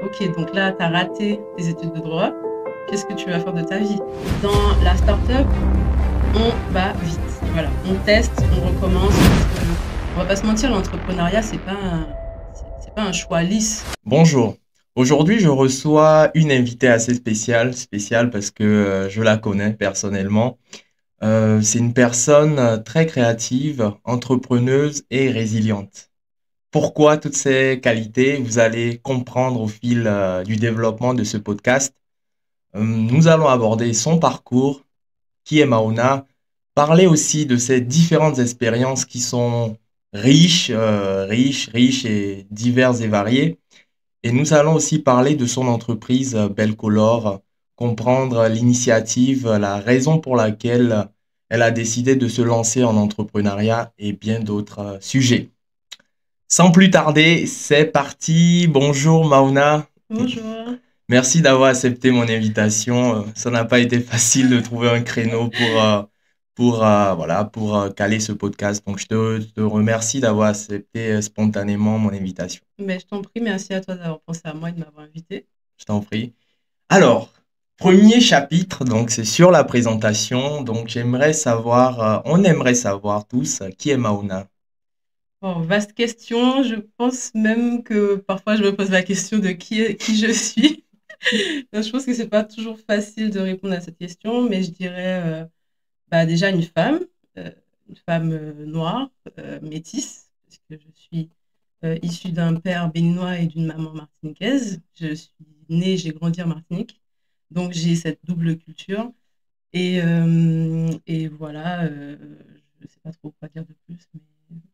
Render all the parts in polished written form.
Ok, donc là, tu as raté tes études de droit. Qu'est-ce que tu vas faire de ta vie? Dans la start-up, on va vite. Voilà, on teste, on recommence. On va pas se mentir, l'entrepreneuriat, c'est pas un choix lisse. Bonjour. Aujourd'hui, je reçois une invitée assez spéciale parce que je la connais personnellement. C'est une personne très créative, entrepreneuse et résiliente. Pourquoi toutes ces qualités? Vous allez comprendre au fil du développement de ce podcast. Nous allons aborder son parcours, qui est Mauna, parler aussi de ses différentes expériences qui sont riches et diverses et variées. Et nous allons aussi parler de son entreprise Belcolor, comprendre l'initiative, la raison pour laquelle elle a décidé de se lancer en entrepreneuriat et bien d'autres sujets. Sans plus tarder, c'est parti. Bonjour Mauna. Bonjour. Merci d'avoir accepté mon invitation. Ça n'a pas été facile de trouver un créneau pour caler ce podcast. Donc, je te remercie d'avoir accepté spontanément mon invitation. Mais je t'en prie, merci à toi d'avoir pensé à moi et de m'avoir invité. Je t'en prie. Alors, premier chapitre, donc c'est sur la présentation. Donc j'aimerais savoir, on aimerait savoir tous qui est Mauna. Bon, vaste question. Je pense même que parfois je me pose la question de qui je suis. Donc, je pense que c'est pas toujours facile de répondre à cette question, mais je dirais bah, déjà euh, une femme noire, métisse, parce que je suis issue d'un père béninois et d'une maman martiniquaise. Je suis née, j'ai grandi en Martinique, donc j'ai cette double culture. Et voilà, je ne sais pas trop quoi dire de plus, mais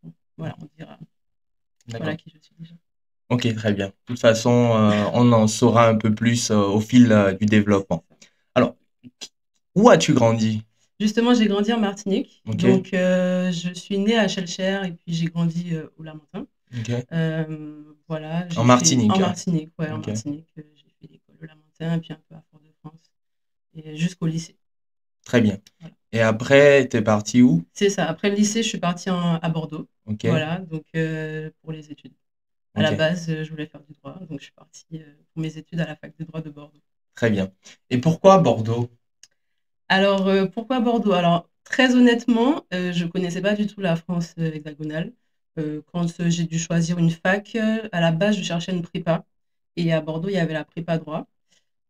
bon, voilà, on dira voilà D'accord. qui je suis déjà. Ok, très bien. De toute façon, on en saura un peu plus au fil du C'est développement. ça. Alors, où as-tu grandi? Justement, j'ai grandi en Martinique, Ok, donc je suis née à Chelcher et puis j'ai grandi au Lamentin. ok. Voilà, En j'ai fait en Martinique, hein. Martinique, ouais, en Ok, Martinique, j'ai fait l'école au Lamentin et puis un peu à Fort-de-France et jusqu'au lycée. très bien. Voilà. Et après, t'es parti où? C'est ça. Après le lycée, je suis partie à Bordeaux. Ok, Voilà, donc pour les études. À la ok, base, je voulais faire du droit, donc je suis partie pour mes études à la fac de droit de Bordeaux. très bien. Et pourquoi Bordeaux? Alors, pourquoi Bordeaux? Alors, très honnêtement, je ne connaissais pas du tout la France hexagonale. Quand j'ai dû choisir une fac, à la base, je cherchais une prépa. Et à Bordeaux, il y avait la prépa droit.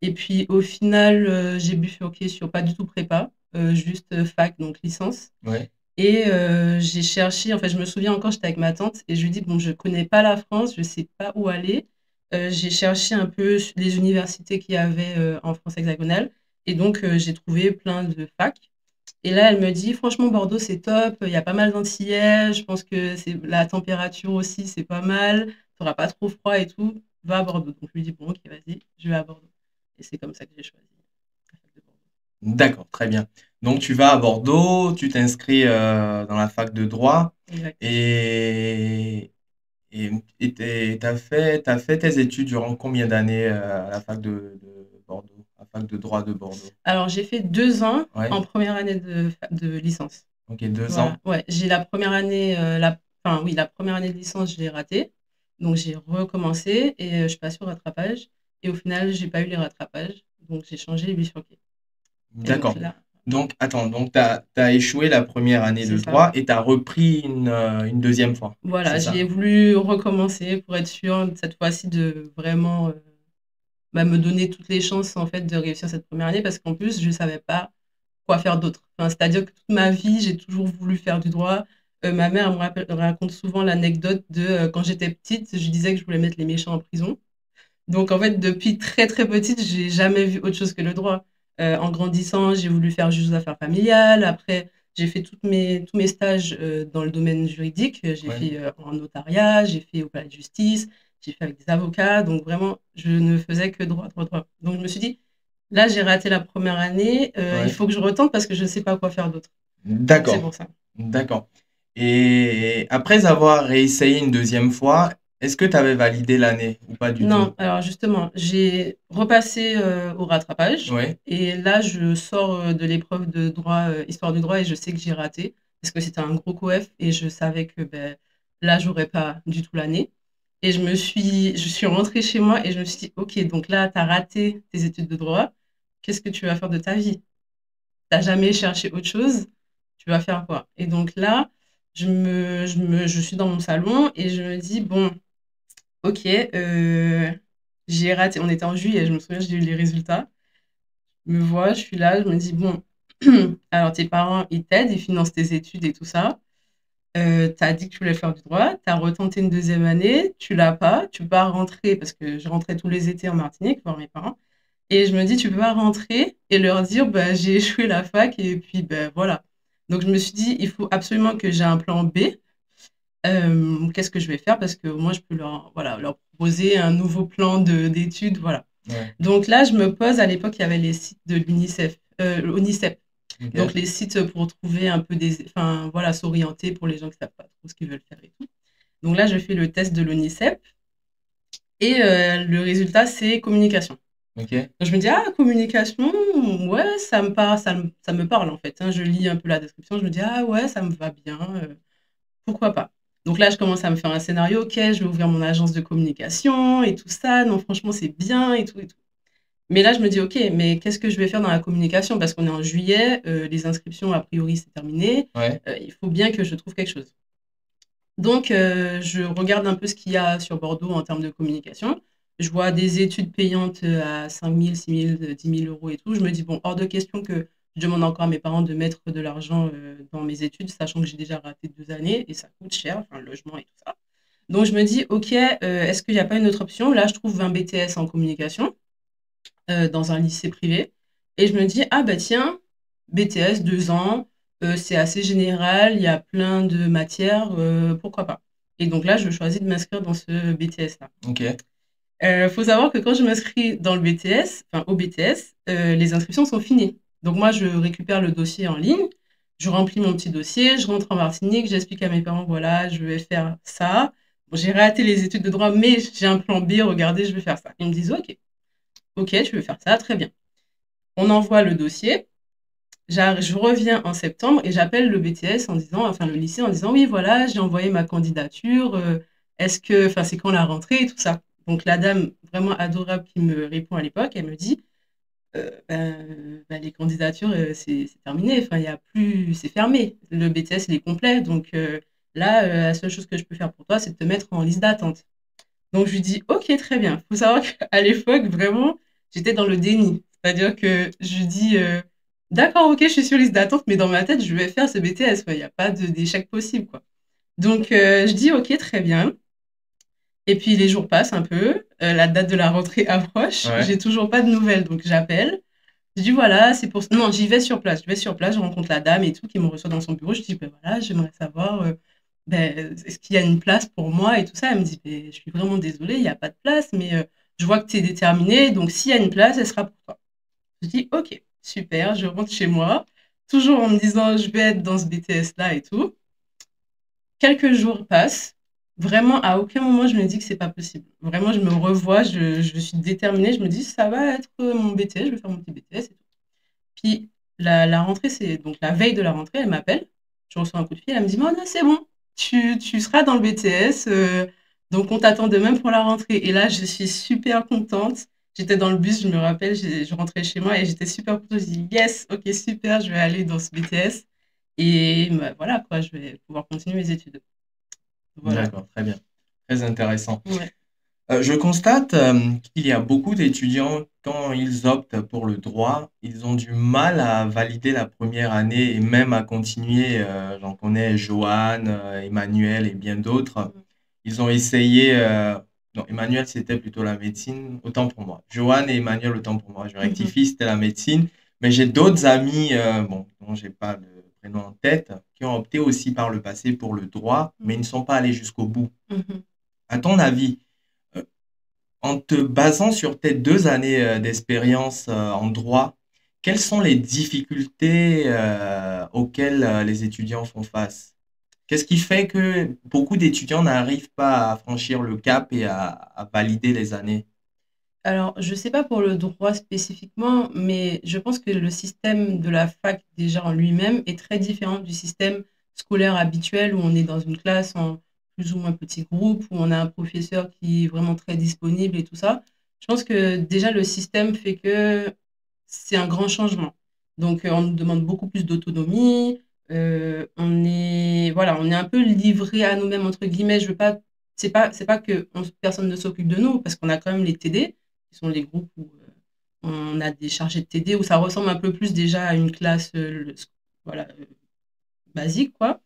Et puis, au final, j'ai bifurqué sur pas du tout prépa, juste fac, donc licence. Ouais, Et j'ai cherché, en fait, je me souviens encore, j'étais avec ma tante et je lui dis, bon, je ne connais pas la France, je ne sais pas où aller. J'ai cherché un peu les universités qu'il y avait en France hexagonale. Et donc, j'ai trouvé plein de facs. Et là, elle me dit, franchement, Bordeaux, c'est top, il y a pas mal d'antillais, je pense que c'est la température aussi, c'est pas mal, tu n'auras pas trop froid et tout, va à Bordeaux. Donc, je lui dis, bon, ok, vas-y, je vais à Bordeaux. Et c'est comme ça que j'ai choisi la fac de Bordeaux. d'accord, très bien. Donc tu vas à Bordeaux, tu t'inscris dans la fac de droit Exactement. et t'as fait tes études durant combien d'années à la fac de Bordeaux, la fac de droit de Bordeaux? Alors, j'ai fait 2 ans Ouais, en première année de licence. ok, 2 ans. Voilà, ouais, j'ai la première année, enfin oui, la première année de licence, je l'ai ratée. Donc, j'ai recommencé et je suis passée au rattrapage. Et au final, j'ai pas eu les rattrapages. Donc, j'ai changé et bifurqué. Et donc D'accord. là, Donc attends, donc t'as échoué la première année c'est de ça. droit et t'as repris une deuxième fois, c'est Voilà, ça? j'ai voulu recommencer pour être sûre cette fois-ci de vraiment bah, me donner toutes les chances en fait de réussir cette première année parce qu'en plus je savais pas quoi faire d'autre. Enfin, c'est-à-dire que toute ma vie j'ai toujours voulu faire du droit. Ma mère raconte souvent l'anecdote de quand j'étais petite, je disais que je voulais mettre les méchants en prison. Donc en fait depuis très très petite j'ai jamais vu autre chose que le droit. En grandissant j'ai voulu faire juge aux affaires familiales. Après j'ai fait tous mes stages dans le domaine juridique. J'ai Ouais. fait en notariat, j'ai fait au palais de justice, j'ai fait avec des avocats. Donc vraiment, je ne faisais que droit, droit, droit. Donc je me suis dit, là, j'ai raté la première année, il Ouais. faut que je retente parce que je ne sais pas quoi faire d'autre. Donc c'est D'accord, pour ça. d'accord. Et après avoir réessayé une deuxième fois, est-ce que tu avais validé l'année ou pas du tout? Non, alors justement, j'ai repassé au rattrapage Ouais, et là, je sors de l'épreuve de droit, histoire du droit et je sais que j'ai raté parce que c'était un gros COEF et je savais que ben, là, j'aurais pas du tout l'année. Et je suis rentrée chez moi et je me suis dit, OK, donc là, tu as raté tes études de droit. Qu'est-ce que tu vas faire de ta vie? T'as jamais cherché autre chose, tu vas faire quoi? Et donc là, je suis dans mon salon et je me dis, bon, OK, j'ai raté. On était en juillet, je me souviens, j'ai eu les résultats. Je me vois, je suis là, je me dis, bon, alors tes parents, ils t'aident, ils financent tes études et tout ça. Tu as dit que tu voulais faire du droit, tu as retenté une deuxième année, tu l'as pas, tu peux pas rentrer parce que je rentrais tous les étés en Martinique voir mes parents. Et je me dis, tu peux pas rentrer et leur dire, bah, j'ai échoué la fac et puis ben voilà. Donc je me suis dit, il faut absolument que j'ai un plan B. Qu'est-ce que je vais faire? Parce que moi, je peux leur, voilà, leur proposer un nouveau plan d'études. Voilà. Ouais. Donc là, je me pose, à l'époque, il y avait les sites de l'UNICEF. Donc Ok. les sites pour trouver un peu enfin voilà, s'orienter pour les gens qui savent pas trop ce qu'ils veulent faire et tout. Donc là, je fais le test de l'ONICEP et le résultat, c'est communication. Ok. Donc je me dis, ah, communication, ouais, ça me parle en fait, hein. Je lis un peu la description, je me dis, ah ouais, ça me va bien, pourquoi pas. Donc là, je commence à me faire un scénario, ok, je vais ouvrir mon agence de communication et tout ça, non, franchement, c'est bien et tout et tout. Mais là, je me dis, ok, mais qu'est-ce que je vais faire dans la communication? Parce qu'on est en juillet, les inscriptions, a priori, c'est terminé, Ouais. il faut bien que je trouve quelque chose. Donc, je regarde un peu ce qu'il y a sur Bordeaux en termes de communication. Je vois des études payantes à 5 000, 6 000, 10 000 euros et tout. Je me dis, bon, hors de question que je demande encore à mes parents de mettre de l'argent dans mes études, sachant que j'ai déjà raté 2 années et ça coûte cher, enfin, le logement et tout ça. Donc, je me dis, ok, est-ce qu'il n'y a pas une autre option? Là, je trouve un BTS en communication dans un lycée privé. Et je me dis, ah bah tiens, BTS, 2 ans, c'est assez général, il y a plein de matières, pourquoi pas. Et donc là, je choisis de m'inscrire dans ce BTS-là. Ok. Il faut savoir que quand je m'inscris dans le BTS, enfin au BTS, les inscriptions sont finies. Donc moi, je récupère le dossier en ligne, je remplis mon petit dossier, je rentre en Martinique, j'explique à mes parents, voilà, je vais faire ça. Bon, j'ai raté les études de droit, mais j'ai un plan B, regardez, je vais faire ça. Ils me disent, ok, ok, tu veux faire ça, très bien. On envoie le dossier. Je reviens en septembre et j'appelle le BTS en disant, enfin le lycée en disant, oui, voilà, j'ai envoyé ma candidature. Est-ce que, enfin, c'est quand la rentrée et tout ça. Donc la dame vraiment adorable qui me répond à l'époque, elle me dit, les candidatures, c'est terminé. Enfin, il y a plus, c'est fermé. Le BTS, il est complet. Donc là, la seule chose que je peux faire pour toi, c'est de te mettre en liste d'attente. Donc je lui dis, ok, très bien. Il faut savoir qu'à l'époque, vraiment, j'étais dans le déni. C'est-à-dire que je lui dis, d'accord, ok, je suis sur liste d'attente, mais dans ma tête, je vais faire ce BTS. Il n'y a pas d'échec possible, quoi. Donc je dis, ok, très bien. Et puis les jours passent un peu, la date de la rentrée approche, Ouais. j'ai toujours pas de nouvelles, donc j'appelle. Je dis, voilà, c'est pour... Non, j'y vais sur place. Je vais sur place, je rencontre la dame et tout, qui me reçoit dans son bureau. Je dis, ben voilà, j'aimerais savoir, est-ce qu'il y a une place pour moi et tout ça. Elle me dit, ben, je suis vraiment désolée, il n'y a pas de place, mais je vois que tu es déterminée, donc s'il y a une place, elle sera pour toi. Je dis, ok, super, je rentre chez moi, toujours en me disant, je vais être dans ce BTS-là et tout. Quelques jours passent. Vraiment, à aucun moment, je me dis que c'est pas possible. Vraiment, je me revois, je suis déterminée, je me dis, ça va être mon BTS, je vais faire mon petit BTS et tout. Puis la rentrée, c'est donc la veille de la rentrée, elle m'appelle, je reçois un coup de fil, elle me dit, non, c'est bon, tu seras dans le BTS, donc on t'attend demain pour la rentrée. Et là, je suis super contente. J'étais dans le bus, je me rappelle, je rentrais chez moi et j'étais super contente. Je dis, yes, ok, super, je vais aller dans ce BTS. Et bah, voilà, quoi, je vais pouvoir continuer mes études. Voilà. D'accord, très bien. Très intéressant. Ouais. Je constate qu'il y a beaucoup d'étudiants, quand ils optent pour le droit, ils ont du mal à valider la première année et même à continuer. J'en connais Joanne, Emmanuel et bien d'autres. Ils ont essayé. Non, Emmanuel, c'était plutôt la médecine, autant pour moi. Joanne et Emmanuel, autant pour moi. Je Mhm. rectifie, c'était la médecine. Mais j'ai d'autres amis, bon, dont j'ai pas le prénom en tête, qui ont opté aussi par le passé pour le droit, mais ils ne sont pas allés jusqu'au bout. Mhm. À ton avis, euh, en te basant sur tes 2 années d'expérience en droit, quelles sont les difficultés auxquelles les étudiants font face? Qu'est-ce qui fait que beaucoup d'étudiants n'arrivent pas à franchir le cap et à valider les années? Alors, je ne sais pas pour le droit spécifiquement, mais je pense que le système de la fac déjà en lui-même est très différent du système scolaire habituel où on est dans une classe en plus ou moins petits groupes, où on a un professeur qui est vraiment très disponible et tout ça. Je pense que déjà le système fait que c'est un grand changement. Donc, on nous demande beaucoup plus d'autonomie. Voilà, on est un peu livré à nous-mêmes entre guillemets. Je veux pas, c'est pas que personne ne s'occupe de nous parce qu'on a quand même les TD, qui sont les groupes où on a des chargés de TD où ça ressemble un peu plus déjà à une classe, voilà, basique quoi.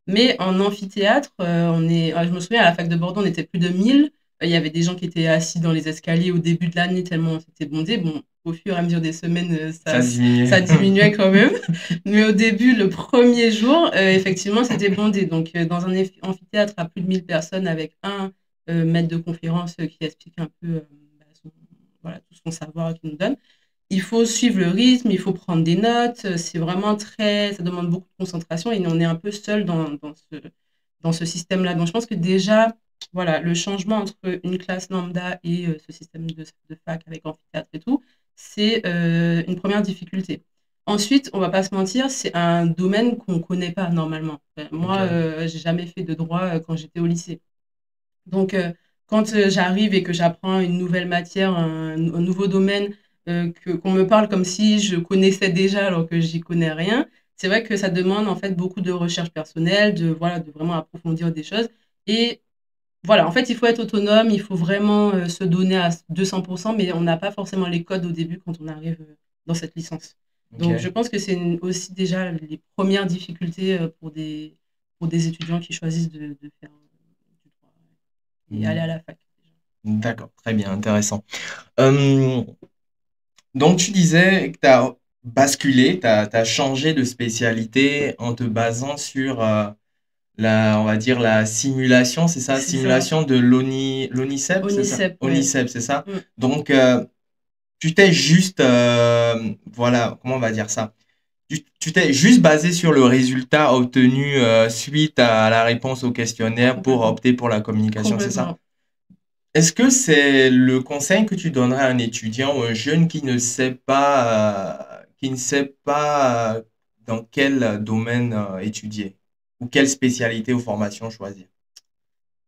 Mais en amphithéâtre, je me souviens à la fac de Bordeaux, on était plus de 1000. Il y avait des gens qui étaient assis dans les escaliers au début de l'année tellement c'était bondé. Bon, au fur et à mesure des semaines, Ça diminue. ça diminuait quand même. Mais au début, le premier jour, effectivement, c'était bondé. Donc, dans un amphithéâtre à plus de 1000 personnes avec un maître de conférence qui explique un peu voilà, tout son savoir qu'il nous donne. Il faut suivre le rythme, il faut prendre des notes. C'est vraiment ça demande beaucoup de concentration et on est un peu seul dans ce système-là. Donc, je pense que déjà, voilà, le changement entre une classe lambda et ce système de fac avec amphithéâtre et tout, c'est une première difficulté. Ensuite, on va pas se mentir, c'est un domaine qu'on connaît pas normalement. Moi, j'ai jamais fait de droit quand j'étais au lycée. Donc, quand j'arrive et que j'apprends une nouvelle matière, un nouveau domaine, qu'on me parle comme si je connaissais déjà alors que j'y connais rien, c'est vrai que ça demande en fait beaucoup de recherche personnelle, voilà, de vraiment approfondir des choses. Et voilà, en fait, il faut être autonome, il faut vraiment se donner à 200%, mais on n'a pas forcément les codes au début quand on arrive dans cette licence. Donc, je pense que c'est aussi déjà les premières difficultés pour des étudiants qui choisissent de faire du droit et aller à la fac. D'accord, très bien, intéressant. Donc, tu disais que tu as basculé, tu as changé de spécialité en te basant sur on va dire la simulation, c'est ça? C'est ça. Simulation de l'ONICEP, c'est ça? ONICEP, ouais. ONICEP, c'est ça? Mm. Donc, tu t'es juste, voilà, comment on va dire ça? Tu t'es juste basé sur le résultat obtenu suite à la réponse au questionnaire pour Complètement. opter pour la communication, c'est ça? Complètement. Est-ce que c'est le conseil que tu donnerais à un étudiant ou un jeune qui ne sait pas dans quel domaine étudier ou quelle spécialité ou formation choisir?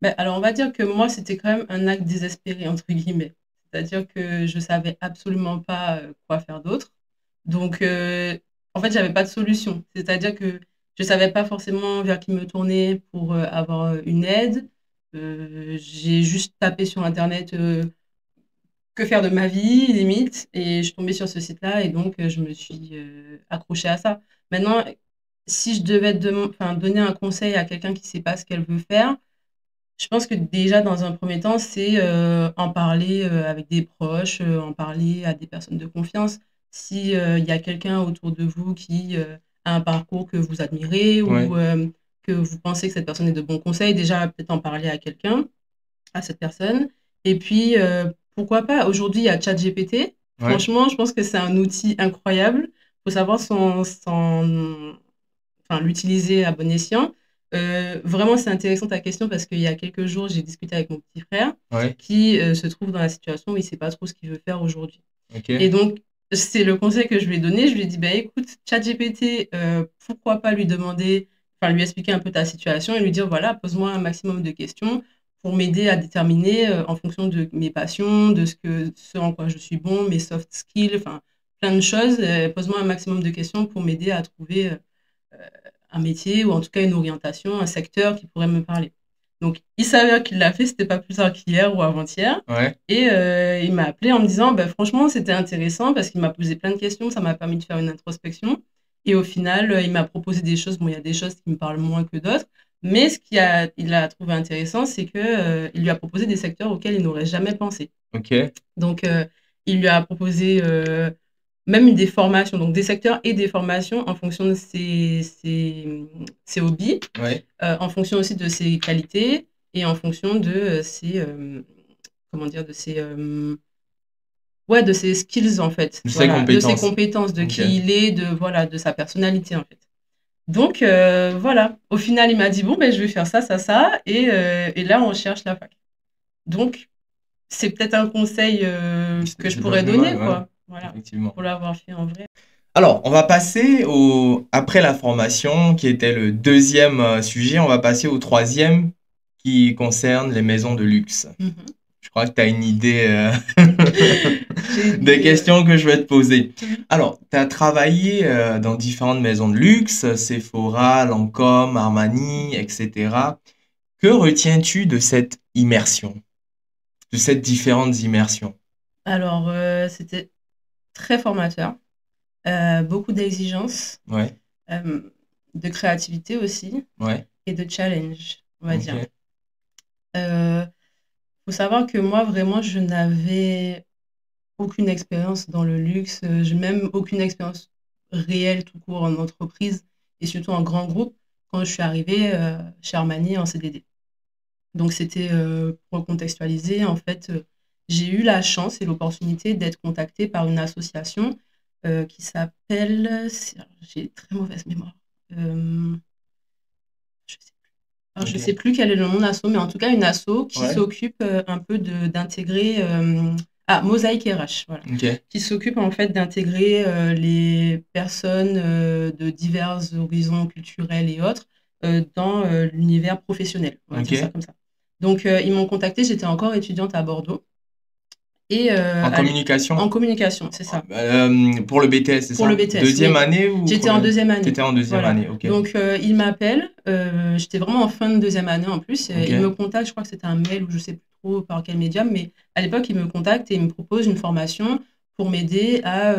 Ben, alors, on va dire que moi, c'était quand même un acte désespéré, entre guillemets. C'est-à-dire que je savais absolument pas quoi faire d'autre. Donc, en fait, j'avais pas de solution. C'est-à-dire que je savais pas forcément vers qui me tourner pour avoir une aide. J'ai juste tapé sur Internet que faire de ma vie, limite, et je suis tombée sur ce site-là, et donc je me suis accrochée à ça. Maintenant, si je devais donner un conseil à quelqu'un qui sait pas ce qu'elle veut faire, je pense que déjà, dans un premier temps, c'est en parler avec des proches, en parler à des personnes de confiance. Si il y a quelqu'un autour de vous qui a un parcours que vous admirez Ouais. ou que vous pensez que cette personne est de bons conseils, déjà peut-être en parler à quelqu'un, à cette personne. Et puis, pourquoi pas, aujourd'hui, il y a ChatGPT. Ouais. Franchement, je pense que c'est un outil incroyable. Il faut savoir l'utiliser à bon escient. Vraiment, c'est intéressant ta question parce qu'il y a quelques jours, j'ai discuté avec mon petit frère Ouais. qui se trouve dans la situation où il ne sait pas trop ce qu'il veut faire aujourd'hui. Ok. Et donc, c'est le conseil que je lui ai donné. Je lui ai dit, bah, écoute, ChatGPT, pourquoi pas lui demander, lui expliquer un peu ta situation et lui dire, voilà, pose-moi un maximum de questions pour m'aider à déterminer en fonction de mes passions, de ce en quoi je suis bon, mes soft skills, enfin, plein de choses. Pose-moi un maximum de questions pour m'aider à trouver un métier ou en tout cas une orientation, un secteur qui pourrait me parler. Donc, il s'avère qu'il l'a fait, c'était pas plus tard qu'hier ou avant-hier. Ouais. Et il m'a appelé en me disant, bah, franchement, c'était intéressant parce qu'il m'a posé plein de questions, ça m'a permis de faire une introspection. Et au final, il m'a proposé des choses. Bon, il y a des choses qui me parlent moins que d'autres. Mais il a trouvé intéressant, c'est que il lui a proposé des secteurs auxquels il n'aurait jamais pensé. Ok. Donc, il lui a proposé même des formations, donc des secteurs et des formations en fonction de ses hobbies, Ouais. en fonction aussi de ses qualités et en fonction de comment dire, de ses skills en fait, De ses voilà, de ses compétences. compétences, de Ok. qui il est, de sa personnalité en fait. Donc voilà, au final il m'a dit bon ben je vais faire ça, ça, ça, et là on cherche la fac. Donc c'est peut-être un conseil que je C'est pourrais pas plus donner, mal, ouais. quoi. Voilà, Effectivement. pour l'avoir fait en vrai. Alors, on va passer après la formation, qui était le deuxième sujet, on va passer au troisième, qui concerne les maisons de luxe. Mhm. Je crois que tu as une idée J'ai une des idée, questions que je vais te poser. Mhm. Alors, tu as travaillé dans différentes maisons de luxe, Sephora, Lancôme, Armani, etc. Que retiens-tu de cette immersion, de ces différentes immersions? Alors, c'était très formateur, beaucoup d'exigences, Ouais, euh, de créativité aussi ouais, et de challenge, on va dire. ok, Euh, faut savoir que moi, vraiment, je n'avais aucune expérience dans le luxe, j'ai même aucune expérience réelle tout court en entreprise et surtout en grand groupe quand je suis arrivée chez Armani en CDD. Donc c'était pour contextualiser, en fait, j'ai eu la chance et l'opportunité d'être contactée par une association qui s'appelle, j'ai très mauvaise mémoire, je sais alors, je ne sais ok, plus quel est le nom de l'asso, mais en tout cas, une asso qui ouais, s'occupe un peu d'intégrer. Mosaïque RH, voilà. ok, Qui s'occupe en fait d'intégrer les personnes de divers horizons culturels et autres dans l'univers professionnel, on va dire ça ok. comme ça. Donc, ils m'ont contacté, j'étais encore étudiante à Bordeaux et En en communication? communication, c'est ça. Pour le BTS, c'est Pour le ça? BTS, Deuxième oui. année ou J'étais en première? deuxième Tu année. étais en deuxième Voilà. année, ok. Donc, il m'appelle. J'étais vraiment en fin de deuxième année en plus. Il me Ok, contacte, je crois que c'était un mail ou je sais plus trop par quel médium, mais à l'époque, il me contacte et il me propose une formation pour m'aider à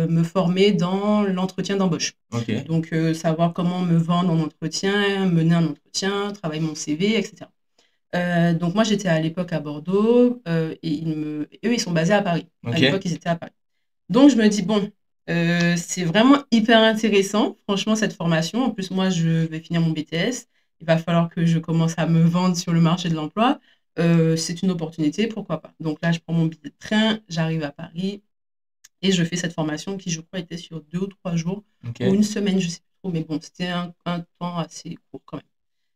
me former dans l'entretien d'embauche. ok. Donc, savoir comment me vendre en entretien, mener un entretien, travailler mon CV, etc. Donc, moi, j'étais à l'époque à Bordeaux et eux, ils sont basés à Paris. À Ok, l'époque, ils étaient à Paris. Donc, je me dis, bon, c'est vraiment hyper intéressant, franchement, cette formation. En plus, moi, je vais finir mon BTS. Il va falloir que je commence à me vendre sur le marché de l'emploi. C'est une opportunité, pourquoi pas. Donc là, je prends mon billet de train, j'arrive à Paris et je fais cette formation qui, je crois, était sur 2 ou 3 jours ou ok. une semaine, je sais plus trop, mais bon, c'était un temps assez court quand même.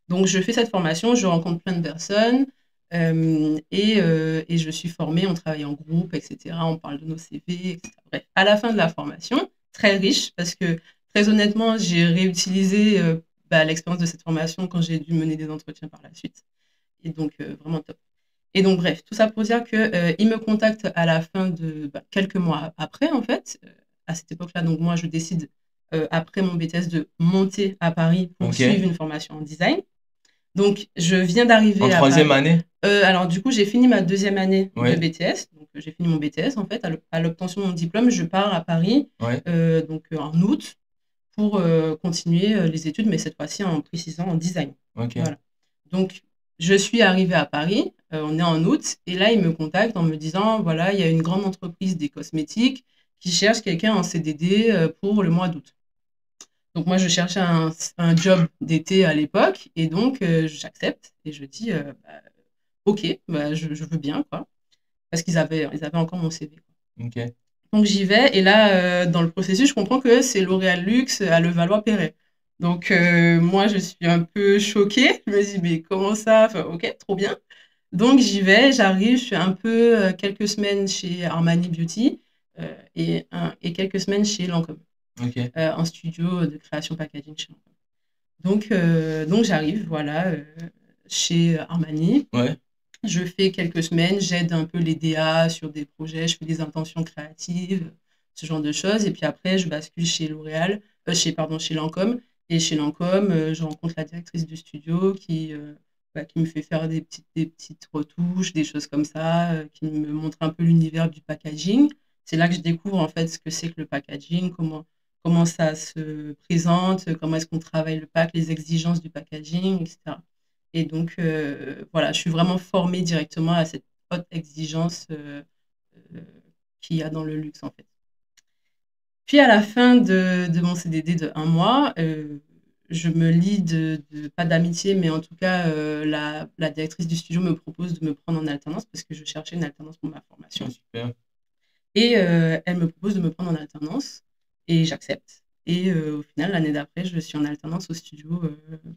Donc, je fais cette formation, je rencontre plein de personnes et je suis formée, on travaille en groupe, etc. On parle de nos CV, etc. Bref, à la fin de la formation, très riche, parce que très honnêtement, j'ai réutilisé l'expérience de cette formation quand j'ai dû mener des entretiens par la suite. Et donc, vraiment top. Et donc, bref, tout ça pour dire qu'il me contacte à la fin de quelques mois après, en fait. À cette époque-là, donc moi, je décide, après mon BTS, de monter à Paris pour Ok. suivre une formation en design. Donc, je viens En d'arriver à troisième Paris. année? Alors, du coup, j'ai fini ma deuxième année de Ouais, BTS. Donc, j'ai fini mon BTS, en fait. À l'obtention de mon diplôme, je pars à Paris, ouais, en août, pour continuer les études, mais cette fois-ci en précisant en design. ok, Voilà. Donc, je suis arrivée à Paris, on est en août, et là, ils me contactent en me disant, voilà, il y a une grande entreprise des cosmétiques qui cherche quelqu'un en CDD pour le mois d'août. Donc moi, je cherchais un job d'été à l'époque et donc j'accepte et je dis OK, je veux bien quoi, parce qu'ils avaient encore mon CV. ok. Donc j'y vais et là, dans le processus, je comprends que c'est L'Oréal Luxe à Levallois-Perret. Donc moi, je suis un peu choquée. Je me dis mais comment ça? Enfin, OK, trop bien. Donc j'y vais, j'arrive, je fais un peu quelques semaines chez Armani Beauty et quelques semaines chez Lancôme Ok. en studio de création packaging chez Lancôme. Donc j'arrive, voilà, chez Armani. Ouais. Je fais quelques semaines, j'aide un peu les DA sur des projets, je fais des intentions créatives, ce genre de choses. Et puis après, je bascule chez L'Oréal, chez Lancôme. Et chez Lancôme, je rencontre la directrice du studio qui me fait faire des petites retouches, des choses comme ça, qui me montre un peu l'univers du packaging. C'est là que je découvre en fait ce que c'est que le packaging, comment ça se présente, comment est-ce qu'on travaille le pack, les exigences du packaging, etc. Et donc, voilà, je suis vraiment formée directement à cette haute exigence euh, qu'il y a dans le luxe, en fait. Puis, à la fin de mon CDD de 1 mois, je me lie pas d'amitié, mais en tout cas, la directrice du studio me propose de me prendre en alternance parce que je cherchais une alternance pour ma Ouais, formation. super. Et elle me propose de me prendre en alternance et j'accepte. Et au final, l'année d'après, je suis en alternance au studio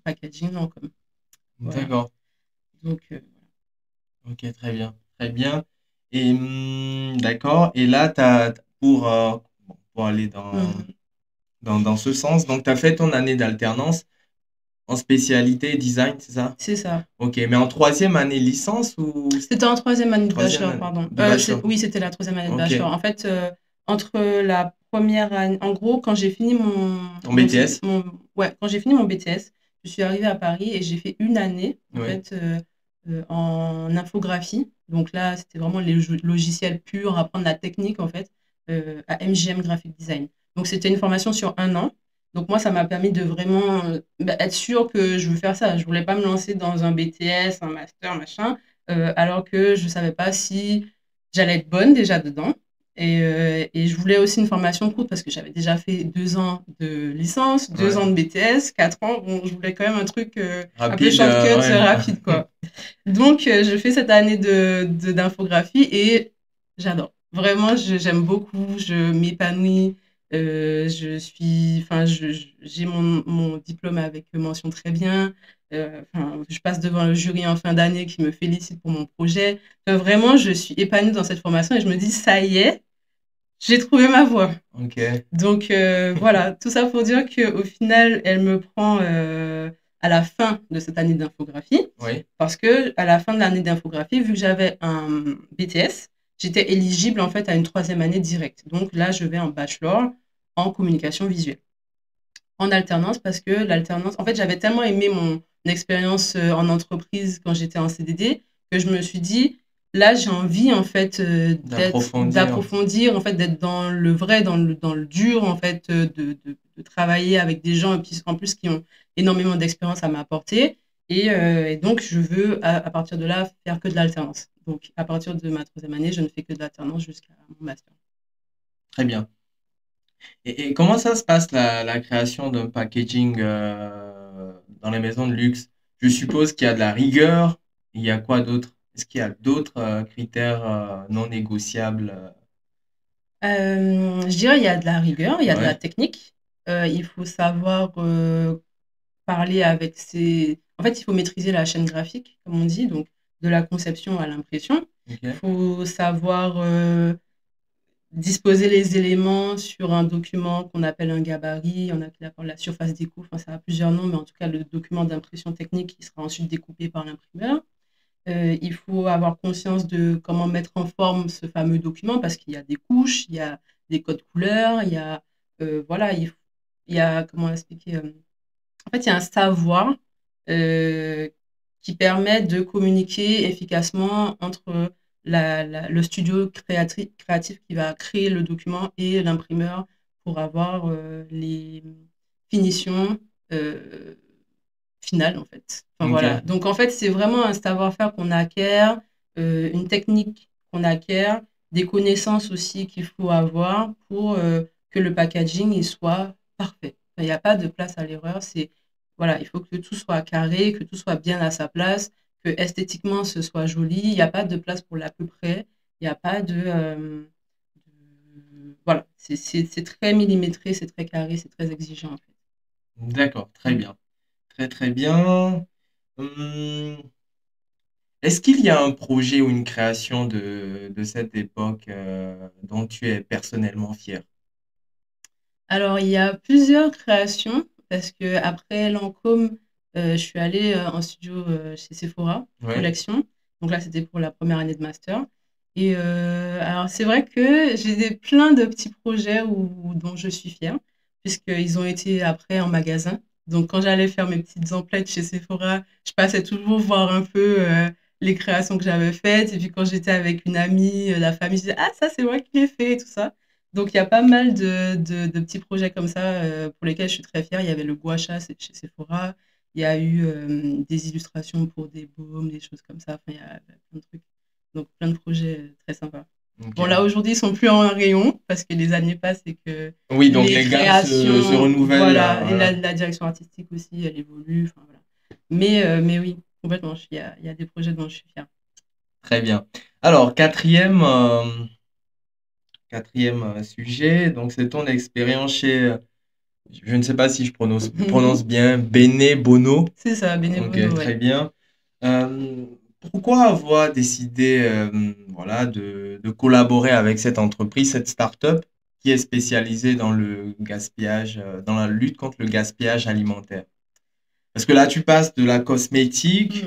packaging en com. Voilà. D'accord. Donc, Ok, très bien. Très bien. Et d'accord. Et là, pour aller mhm. dans ce sens, donc tu as fait ton année d'alternance. en spécialité design, c'est ça? C'est ça. Ok, mais en troisième année licence ou C'était en troisième année de troisième bachelor, année pardon. de bachelor? Oui, c'était la troisième année de Ok, bachelor. En fait, entre la première année, en gros, quand j'ai fini ton BTS? ouais, quand j'ai fini mon BTS, je suis arrivée à Paris et j'ai fait une année, en Oui, fait, en infographie. Donc là, c'était vraiment les logiciels purs, apprendre la technique, en fait, à MGM Graphic Design. Donc c'était une formation sur un an. Donc moi, ça m'a permis de vraiment être sûre que je veux faire ça. Je voulais pas me lancer dans un BTS, un master, machin, alors que je savais pas si j'allais être bonne déjà dedans. Et je voulais aussi une formation courte parce que j'avais déjà fait 2 ans de licence, 2 ans ouais. de BTS, 4 ans. Bon, je voulais quand même un truc un peu Rapide, shortcut, rapide, ouais. quoi. Donc, je fais cette année d'infographie et j'adore. Vraiment, j'aime beaucoup, je m'épanouis. J'ai mon diplôme avec mention très bien. Je passe devant le jury en fin d'année qui me félicite pour mon projet. Vraiment, je suis épanouie dans cette formation et je me dis, ça y est, j'ai trouvé ma voie. Ok. Donc voilà, tout ça pour dire qu'au final, elle me prend à la fin de cette année d'infographie, Oui, parce que à la fin de l'année d'infographie, vu que j'avais un BTS, j'étais éligible en fait à une troisième année directe. Donc là, je vais en bachelor en communication visuelle, en alternance, parce que l'alternance, en fait, j'avais tellement aimé mon expérience en entreprise quand j'étais en CDD que je me suis dit, là, j'ai envie en fait d'approfondir. d'approfondir, en fait, d'être dans le vrai, dans le dur, en fait, de travailler avec des gens et puis en plus qui ont énormément d'expérience à m'apporter. Et donc, je veux à partir de là faire que de l'alternance. Donc, à partir de ma troisième année, je ne fais que de l'alternance jusqu'à mon master. Très bien. Et comment ça se passe la création d'un packaging dans les maisons de luxe? Je suppose qu'il y a de la rigueur. Il y a quoi d'autre? Est-ce qu'il y a d'autres critères non négociables? Je dirais il y a de la rigueur, il y a de la Ouais, technique. Il faut savoir parler avec ses. En fait, il faut maîtriser la chaîne graphique, comme on dit, donc de la conception à l'impression. Il ok, faut savoir disposer les éléments sur un document qu'on appelle un gabarit, on appelle la surface découpe, enfin, ça a plusieurs noms, mais en tout cas le document d'impression technique qui sera ensuite découpé par l'imprimeur. Il faut avoir conscience de comment mettre en forme ce fameux document parce qu'il y a des couches, il y a des codes couleurs, il y a, voilà, il y a, comment expliquer, en fait, il y a un savoir euh, qui permet de communiquer efficacement entre le studio créatif qui va créer le document et l'imprimeur pour avoir les finitions euh, finales, en fait. Enfin, voilà. ok, Donc, en fait, c'est vraiment un savoir-faire qu'on acquiert, une technique qu'on acquiert, des connaissances aussi qu'il faut avoir pour que le packaging il soit parfait. Il n'y a pas de place à l'erreur. C'est voilà, il faut que tout soit carré, que tout soit bien à sa place, que esthétiquement ce soit joli. Il n'y a pas de place pour l'à peu près. Il n'y a pas voilà, c'est très millimétré, c'est très carré, c'est très exigeant en fait. d'accord, très Mm. bien, très très bien. Hum, Est-ce qu'il y a un projet ou une création de cette époque dont tu es personnellement fier? Alors, il y a plusieurs créations parce que après Lancôme, je suis allée en studio chez Sephora, Oui, collection. Donc là, c'était pour la première année de master. Et alors, c'est vrai que j'ai plein de petits projets dont je suis fière, puisqu'ils ont été après en magasin. Donc, quand j'allais faire mes petites emplettes chez Sephora, je passais toujours voir un peu les créations que j'avais faites. Et puis, quand j'étais avec une amie, la famille, je disais, ah, ça, c'est moi qui l'ai fait et tout ça. Donc, il y a pas mal de petits projets comme ça pour lesquels je suis très fière. Il y avait le gua sha c'est chez Sephora. Il y a eu des illustrations pour des baumes, des choses comme ça. Enfin, il y a plein de trucs. Donc, plein de projets très sympas. Bon, ok. là, aujourd'hui, ils sont plus en rayon parce que les années passent et que Oui, donc les les gammes se créations, renouvellent, voilà, et voilà. la direction artistique aussi, elle évolue. Enfin, voilà. Mais oui, complètement. Il y a des projets dont je suis fière. Très bien. Alors, quatrième sujet, donc c'est ton expérience chez, je ne sais pas si je prononce bien, Bene Bono. C'est ça, Ok, Bénévono, très ouais. bien. Euh, Pourquoi avoir décidé voilà, de collaborer avec cette entreprise, cette start-up qui est spécialisée dans le gaspillage, dans la lutte contre le gaspillage alimentaire? Parce que là, tu passes de la cosmétique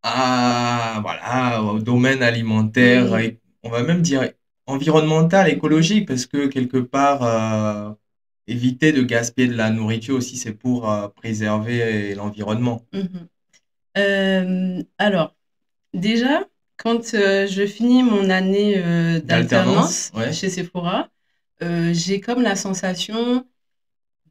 Mm. voilà, au domaine alimentaire, Mm. et on va même dire environnemental, écologique, parce que quelque part, éviter de gaspiller de la nourriture aussi, c'est pour préserver l'environnement. Mhm. Alors, déjà, quand je finis mon année D'alternance, d'alternance ouais. chez Sephora, j'ai comme la sensation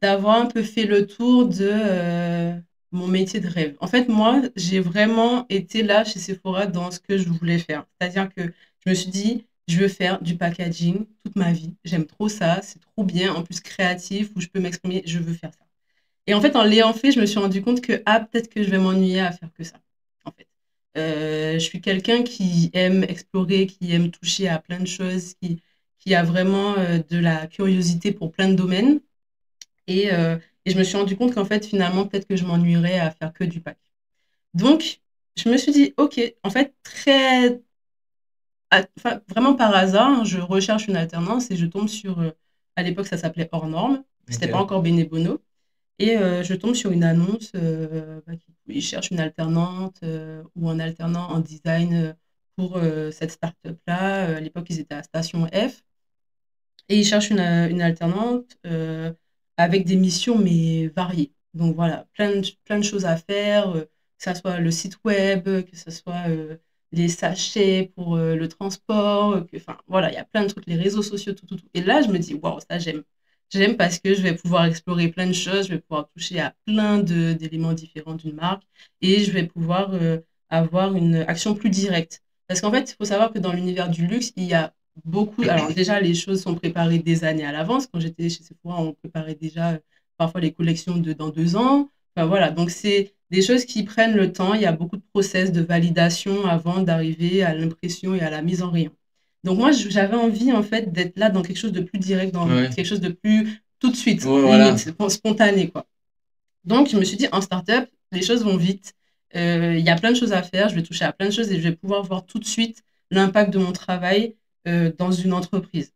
d'avoir un peu fait le tour de mon métier de rêve. En fait, moi, j'ai vraiment été là chez Sephora dans ce que je voulais faire. C'est-à-dire que je me suis dit, je veux faire du packaging toute ma vie. J'aime trop ça, c'est trop bien. En plus, créatif, où je peux m'exprimer, je veux faire ça. Et en fait, en l'ayant fait, je me suis rendu compte que peut-être que je vais m'ennuyer à faire que ça. En fait, je suis quelqu'un qui aime explorer, qui aime toucher à plein de choses, qui a vraiment de la curiosité pour plein de domaines. Et je me suis rendu compte qu'en fait, finalement, peut-être que je m'ennuierais à faire que du pack. Donc, je me suis dit, OK, en fait, enfin, vraiment par hasard, hein, je recherche une alternance et je tombe sur, à l'époque, ça s'appelait Hors Normes, c'était pas Ok. encore Bénébono. Et je tombe sur une annonce qui cherche une alternante ou un alternant en design pour cette start-up-là. À l'époque, ils étaient à Station F. Et ils cherchent une alternante avec des missions, mais variées. Donc voilà, plein de choses à faire, que ce soit le site web, que ce soit les sachets pour le transport, enfin voilà, il y a plein de trucs, les réseaux sociaux, tout, tout, tout. Et là, je me dis, waouh, ça j'aime. J'aime parce que je vais pouvoir explorer plein de choses, je vais pouvoir toucher à plein d'éléments différents d'une marque et je vais pouvoir avoir une action plus directe. Parce qu'en fait, il faut savoir que dans l'univers du luxe, il y a beaucoup. Alors, déjà, les choses sont préparées des années à l'avance. Quand j'étais chez Sephora, on préparait déjà parfois les collections de dans 2 ans. Enfin, voilà. Donc, c'est des choses qui prennent le temps. Il y a beaucoup de process de validation avant d'arriver à l'impression et à la mise en rayon. Donc, moi, j'avais envie, en fait, d'être là dans quelque chose de plus direct, dans Ouais. quelque chose de plus tout de suite, Ouais, voilà. limite, spontané, quoi. Donc, je me suis dit, en startup, les choses vont vite. Il y a plein de choses à faire. Je vais toucher à plein de choses et je vais pouvoir voir tout de suite l'impact de mon travail dans une entreprise.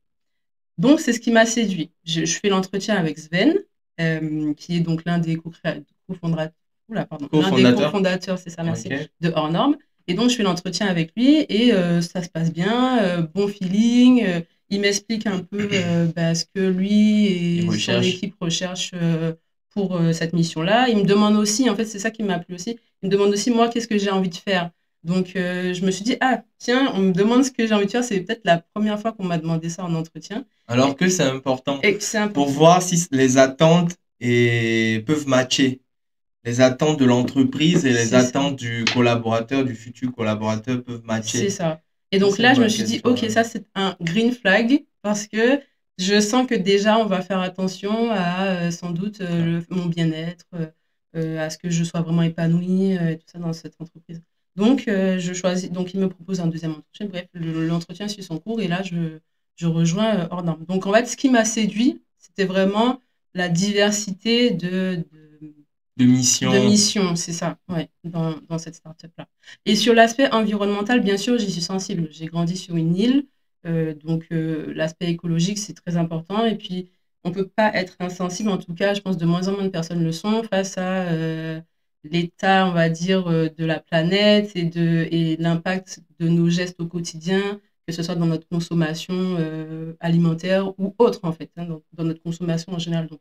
Donc, c'est ce qui m'a séduit. Je fais l'entretien avec Sven, qui est donc l'un des cofondateurs, l'un des Co-fondateur. cofondateurs, c'est ça, merci, Ok. de Hors Normes. Et donc, je fais l'entretien avec lui et ça se passe bien, bon feeling. Il m'explique un peu ce que lui Il et son recherche. équipe recherchent pour cette mission-là. Il me demande aussi, en fait, c'est ça qui m'a plu aussi, il me demande aussi, moi, qu'est-ce que j'ai envie de faire. Donc, je me suis dit, ah, tiens, on me demande ce que j'ai envie de faire. C'est peut-être la première fois qu'on m'a demandé ça en entretien. Alors Et, que c'est important et c'est pour important. voir si les attentes peuvent matcher. Les attentes de l'entreprise et les C'est ça. attentes du collaborateur, du futur collaborateur peuvent C'est matcher. ça. Et Ça, donc c'est là, une je me bonne suis dit, question, OK, ouais. ça, c'est un green flag parce que je sens que déjà, on va faire attention à sans doute mon bien-être, à ce que je sois vraiment épanouie et tout ça dans cette entreprise. Donc, je choisis. Donc, il me propose un deuxième entretien. Bref, l'entretien suit son cours et là, je rejoins Hors Normes. Donc, en fait, ce qui m'a séduit, c'était vraiment la diversité De de mission. mission, c'est ça, ouais, dans cette start-up-là. Et sur l'aspect environnemental, bien sûr, j'y suis sensible. J'ai grandi sur une île, donc l'aspect écologique, c'est très important. Et puis, on ne peut pas être insensible, en tout cas, je pense de moins en moins de personnes le sont, face à l'état, on va dire, de la planète et l'impact de nos gestes au quotidien, que ce soit dans notre consommation alimentaire ou autre, en fait, hein, dans notre consommation en général. Donc,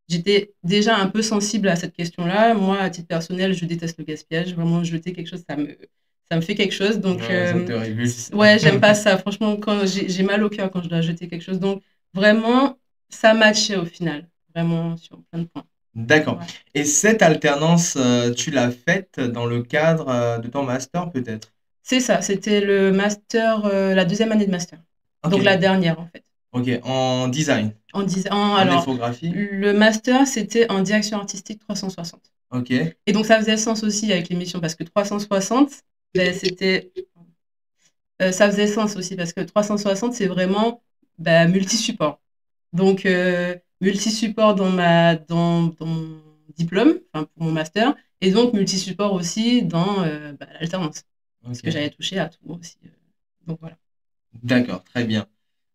j'étais déjà un peu sensible à cette question-là. Moi, à titre personnel, je déteste le gaspillage. Vraiment, jeter quelque chose, ça me fait quelque chose. Donc, Ouais, ça te révulse. ouais, j'aime pas ça. Franchement, quand j'ai mal au cœur quand je dois jeter quelque chose. Donc, vraiment, ça matchait au final. Vraiment, sur plein de points. D'accord. Ouais. Et cette alternance, tu l'as faite dans le cadre de ton master, peut-être? C'est ça, c'était le master, la deuxième année de master. Ok, Donc, la dernière, en fait. ok. En design, en Alors, infographie. le master, c'était en direction artistique 360. Ok. Et donc, ça faisait sens aussi avec l'émission parce que 360, ben, ça faisait sens aussi parce que 360, c'est vraiment multi-support. Donc, multi-support dans mon diplôme, enfin pour mon master, et donc multi-support aussi dans l'alternance, parce que Ok. j'avais touché à tout aussi. Donc voilà. D'accord, très bien.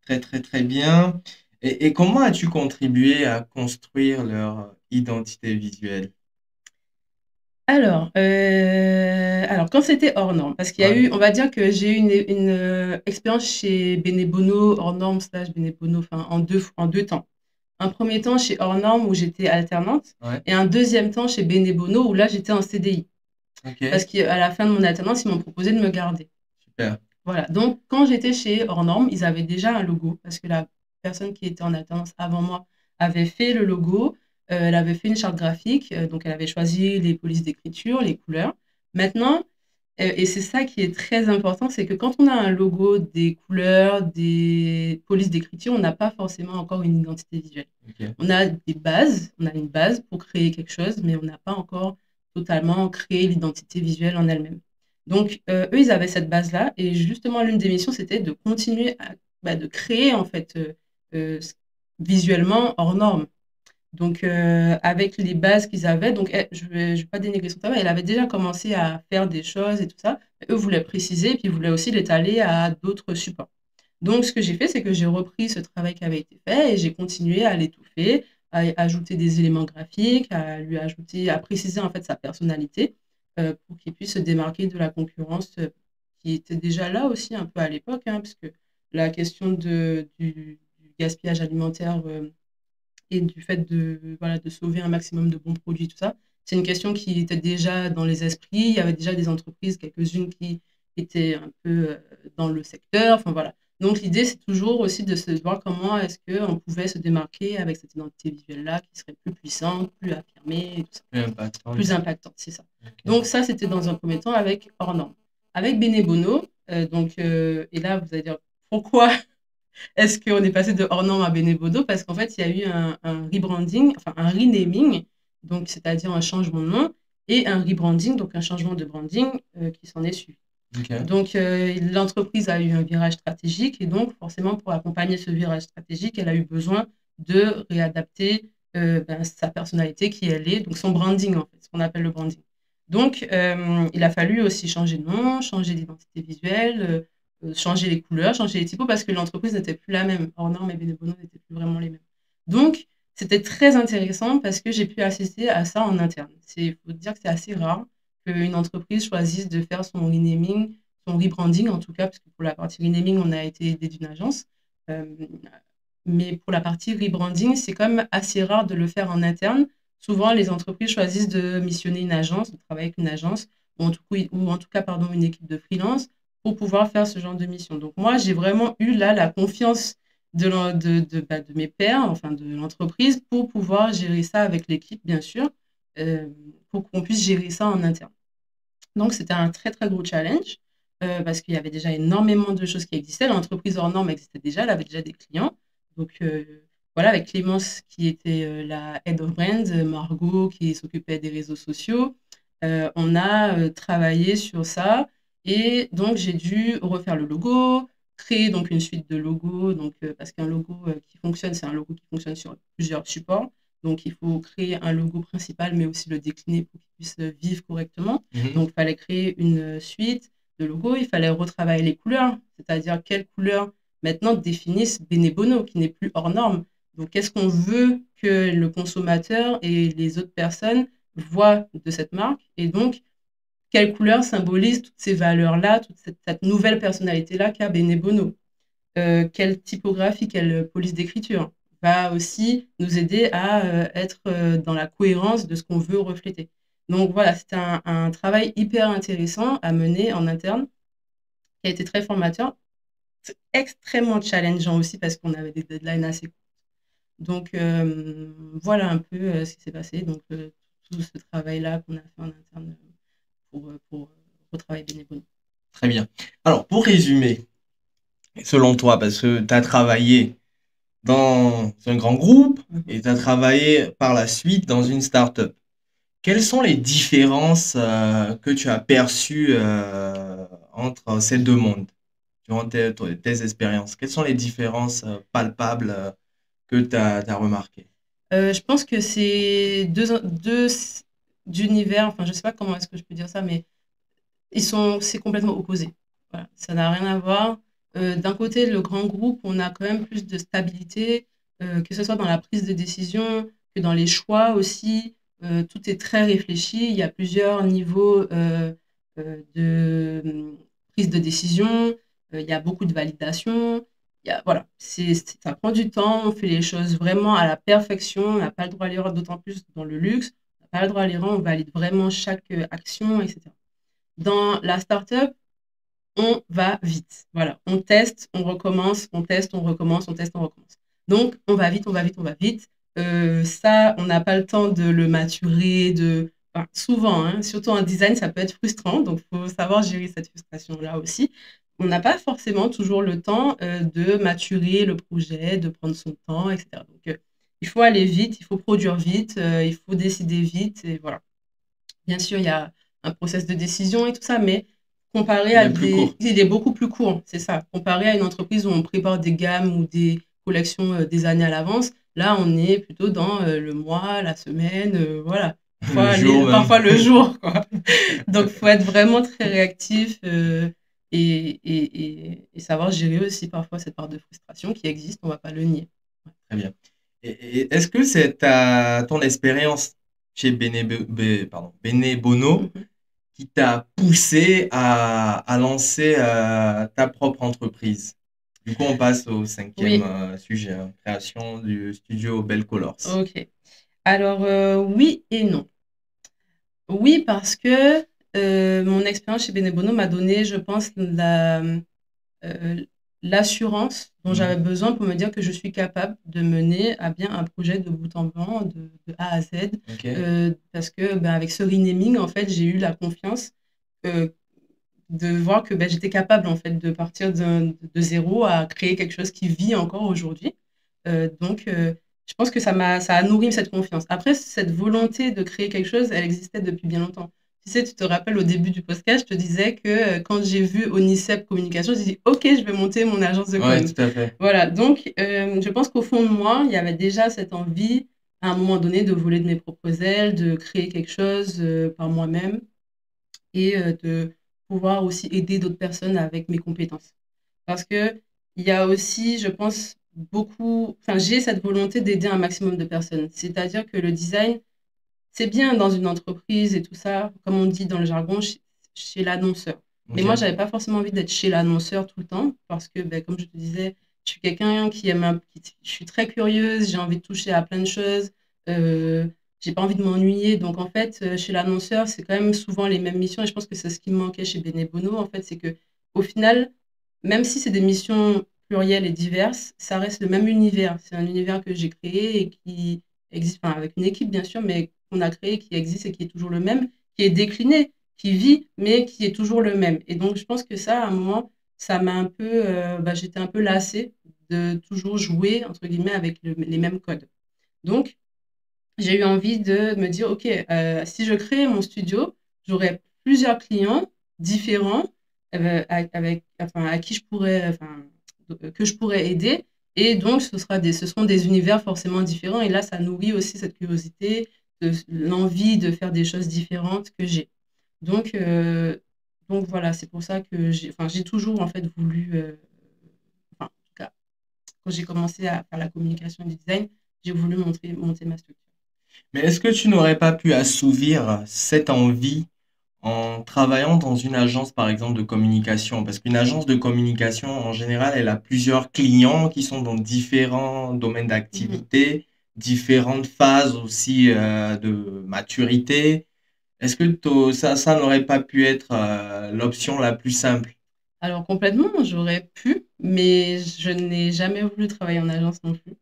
Très, très, très bien. Et comment as-tu contribué à construire leur identité visuelle? Alors quand c'était hors norme, parce qu'il y a Ouais, eu, on va dire que j'ai eu une expérience chez Benebono, hors norme slash Benebono, enfin en deux temps. Un premier temps chez hors norme où j'étais alternante ouais, et un deuxième temps chez Benebono où là j'étais en CDI. Parce ok, qu'à la fin de mon alternance, ils m'ont proposé de me garder. super. Voilà, donc quand j'étais chez hors norme, ils avaient déjà un logo parce que la personne qui était en alternance avant moi avait fait le logo, elle avait fait une charte graphique, donc elle avait choisi les polices d'écriture, les couleurs. Maintenant, et c'est ça qui est très important, c'est que quand on a un logo, des couleurs, des polices d'écriture, on n'a pas forcément encore une identité visuelle. Ok. On a des bases, on a une base pour créer quelque chose, mais on n'a pas encore totalement créé l'identité visuelle en elle-même. Donc, eux, ils avaient cette base-là, et justement, l'une des missions, c'était de continuer de créer, en fait, euh, visuellement hors norme. Donc, avec les bases qu'ils avaient, donc je vais pas dénigrer son travail, elle avait déjà commencé à faire des choses et tout ça. Eux voulaient préciser, puis ils voulaient aussi l'étaler à d'autres supports. Donc, ce que j'ai fait, c'est que j'ai repris ce travail qui avait été fait et j'ai continué à l'étouffer, à ajouter des éléments graphiques, à lui ajouter, à préciser en fait sa personnalité pour qu'il puisse se démarquer de la concurrence qui était déjà là aussi un peu à l'époque, hein, parce que la question du gaspillage alimentaire et du fait de, voilà, de sauver un maximum de bons produits, tout ça. C'est une question qui était déjà dans les esprits. Il y avait déjà des entreprises, quelques-unes qui étaient un peu dans le secteur. Enfin, voilà. Donc, l'idée, c'est toujours aussi de se voir comment est-ce qu'on pouvait se démarquer avec cette identité visuelle-là qui serait plus puissante, plus affirmée, et tout ça. Plus impactante. Plus impactante, c'est ça. Ok. Donc, ça, c'était dans un premier temps avec hors norme. Avec Benebono, et là, vous allez dire pourquoi est-ce qu'on est passé de hors norme à Benebono? Parce qu'en fait, il y a eu un rebranding, enfin un renaming, donc c'est-à-dire un changement de nom, et un rebranding, donc un changement de branding qui s'en est suivi. Ok. Donc l'entreprise a eu un virage stratégique et donc forcément pour accompagner ce virage stratégique, elle a eu besoin de réadapter sa personnalité qui elle est, donc son branding en fait, ce qu'on appelle le branding. Donc il a fallu aussi changer de nom, changer d'identité visuelle, changer les couleurs, changer les typos parce que l'entreprise n'était plus la même. Hors norme et Benebono n'étaient plus vraiment les mêmes. Donc c'était très intéressant parce que j'ai pu assister à ça en interne. Il faut dire que c'est assez rare qu'une entreprise choisisse de faire son renaming, son rebranding en tout cas, parce que pour la partie renaming, on a été aidé d'une agence. Euh, mais pour la partie rebranding, c'est quand même assez rare de le faire en interne. Souvent, les entreprises choisissent de missionner une agence, de travailler avec une agence, ou en tout cas pardon, une équipe de freelance pour pouvoir faire ce genre de mission. Donc moi, j'ai vraiment eu là la confiance de mes pairs, enfin de l'entreprise, pour pouvoir gérer ça avec l'équipe, bien sûr, euh, pour qu'on puisse gérer ça en interne. Donc, c'était un très, très gros challenge parce qu'il y avait déjà énormément de choses qui existaient. L'entreprise hors norme existait déjà, elle avait déjà des clients. Donc, voilà, avec Clémence qui était la head of brand, Margot qui s'occupait des réseaux sociaux, on a travaillé sur ça. Et donc, j'ai dû refaire le logo, créer donc une suite de logos. Donc, parce qu'un logo qui fonctionne, c'est un logo qui fonctionne sur plusieurs supports. Donc, il faut créer un logo principal, mais aussi le décliner pour qu'il puisse vivre correctement. Mhm. Donc, il fallait créer une suite de logos, il fallait retravailler les couleurs, c'est-à-dire quelles couleurs maintenant définissent Benebono, qui n'est plus hors norme. Donc, qu'est-ce qu'on veut que le consommateur et les autres personnes voient de cette marque? Et donc, quelles couleurs symbolisent toutes ces valeurs-là, toute cette nouvelle personnalité-là qu'a Benebono? Quelle typographie, quelle police d'écriture va aussi nous aider à être dans la cohérence de ce qu'on veut refléter. Donc voilà, c'était un travail hyper intéressant à mener en interne, qui a été très formateur, extrêmement challengeant aussi parce qu'on avait des deadlines assez courts. Donc voilà un peu ce qui s'est passé. Donc tout ce travail-là qu'on a fait en interne pour retravailler bénévolement. Très bien. Alors, pour résumer, selon toi, parce que tu as travaillé dans un grand groupe Mhm. et tu as travaillé par la suite dans une start-up. Quelles sont les différences que tu as perçues entre ces deux mondes durant tes expériences? Quelles sont les différences palpables que tu as remarquées? Je pense que c'est deux univers, enfin je ne sais pas comment est-ce que je peux dire ça, mais c'est complètement opposé. Voilà, ça n'a rien à voir. D'un côté, le grand groupe, on a quand même plus de stabilité, que ce soit dans la prise de décision, que dans les choix aussi. tout est très réfléchi. Il y a plusieurs niveaux de prise de décision. Il y a beaucoup de validation. Voilà, ça prend du temps. On fait les choses vraiment à la perfection. On n'a pas le droit à l'erreur, d'autant plus dans le luxe. On n'a pas le droit à l'erreur. On valide vraiment chaque action, etc. Dans la startup, on va vite. Voilà, on teste, on recommence, on teste, on recommence, on teste, on recommence. Donc, on va vite, on va vite, on va vite. Ça, on n'a pas le temps de le maturer, enfin, souvent, hein, surtout en design, ça peut être frustrant. Donc, il faut savoir gérer cette frustration-là aussi. On n'a pas forcément toujours le temps de maturer le projet, de prendre son temps, etc. Donc, il faut aller vite, il faut produire vite, il faut décider vite, et voilà. Bien sûr, il y a un process de décision et tout ça, mais comparé Il à est plus court. il est beaucoup plus court, c'est ça. Comparé à une entreprise où on prépare des gammes ou des collections des années à l'avance, là, on est plutôt dans le mois, la semaine, voilà. Le jour même. Parfois le jour, quoi. Donc, il faut être vraiment très réactif et savoir gérer aussi parfois cette part de frustration qui existe, on ne va pas le nier. Très bien. Et est-ce que c'est ton expérience chez Bene Bono Mhm. qui t'a poussé à lancer ta propre entreprise? Du coup, on passe au cinquième Oui, sujet, hein, création du studio Bell Colors. ok. Alors, oui et non. Oui, parce que mon expérience chez Benebono m'a donné, je pense, l'assurance dont Mhm. j'avais besoin pour me dire que je suis capable de mener à bien un projet de bout en blanc, de A à Z. Ok. Parce que ben, avec ce renaming, en fait, j'ai eu la confiance euh, de voir que ben, j'étais capable en fait, de partir de zéro à créer quelque chose qui vit encore aujourd'hui. Donc, je pense que ça a nourri cette confiance. Après, cette volonté de créer quelque chose, elle existait depuis bien longtemps. Tu sais, tu te rappelles au début du podcast, je te disais que quand j'ai vu Onicep Communication, j'ai dit OK, je vais monter mon agence de Ouais, com. tout à fait. Voilà, donc je pense qu'au fond de moi, il y avait déjà cette envie, à un moment donné, de voler de mes propres ailes, de créer quelque chose par moi-même et de pouvoir aussi aider d'autres personnes avec mes compétences. Parce que il y a aussi, je pense, j'ai cette volonté d'aider un maximum de personnes. C'est-à-dire que le design, c'est bien dans une entreprise et tout ça, comme on dit dans le jargon, chez l'annonceur. Mais moi, Ok. j'avais pas forcément envie d'être chez l'annonceur tout le temps parce que, ben, comme je te disais, je suis quelqu'un qui je suis très curieuse, j'ai envie de toucher à plein de choses, euh, j'ai pas envie de m'ennuyer. Donc, en fait, chez l'annonceur, c'est quand même souvent les mêmes missions et je pense que c'est ce qui me manquait chez Benebono, en fait, c'est que, au final, même si c'est des missions plurielles et diverses, ça reste le même univers. C'est un univers que j'ai créé et qui existe, enfin, avec une équipe, bien sûr, mais qu'on a créé, qui existe et qui est toujours le même, qui est décliné, qui vit, mais qui est toujours le même. Et donc, je pense que ça, à un moment, ça m'a un peu, j'étais un peu lassée de toujours jouer, entre guillemets, avec les mêmes codes. Donc, j'ai eu envie de me dire, OK, si je crée mon studio, j'aurai plusieurs clients différents à qui je pourrais, que je pourrais aider. Et donc, ce seront des univers forcément différents. Et là, ça nourrit aussi cette curiosité, l'envie de faire des choses différentes que j'ai. Donc, euh, donc voilà, c'est pour ça que j'ai toujours en fait voulu, en tout cas, quand j'ai commencé à faire la communication et du design, j'ai voulu monter ma structure. Mais est-ce que tu n'aurais pas pu assouvir cette envie en travaillant dans une agence, par exemple, de communication? Parce qu'une agence de communication, en général, elle a plusieurs clients qui sont dans différents domaines Mhm. d'activité, différentes phases aussi de maturité. Est-ce que ça n'aurait pas pu être l'option la plus simple? Alors complètement, j'aurais pu, mais je n'ai jamais voulu travailler en agence non plus.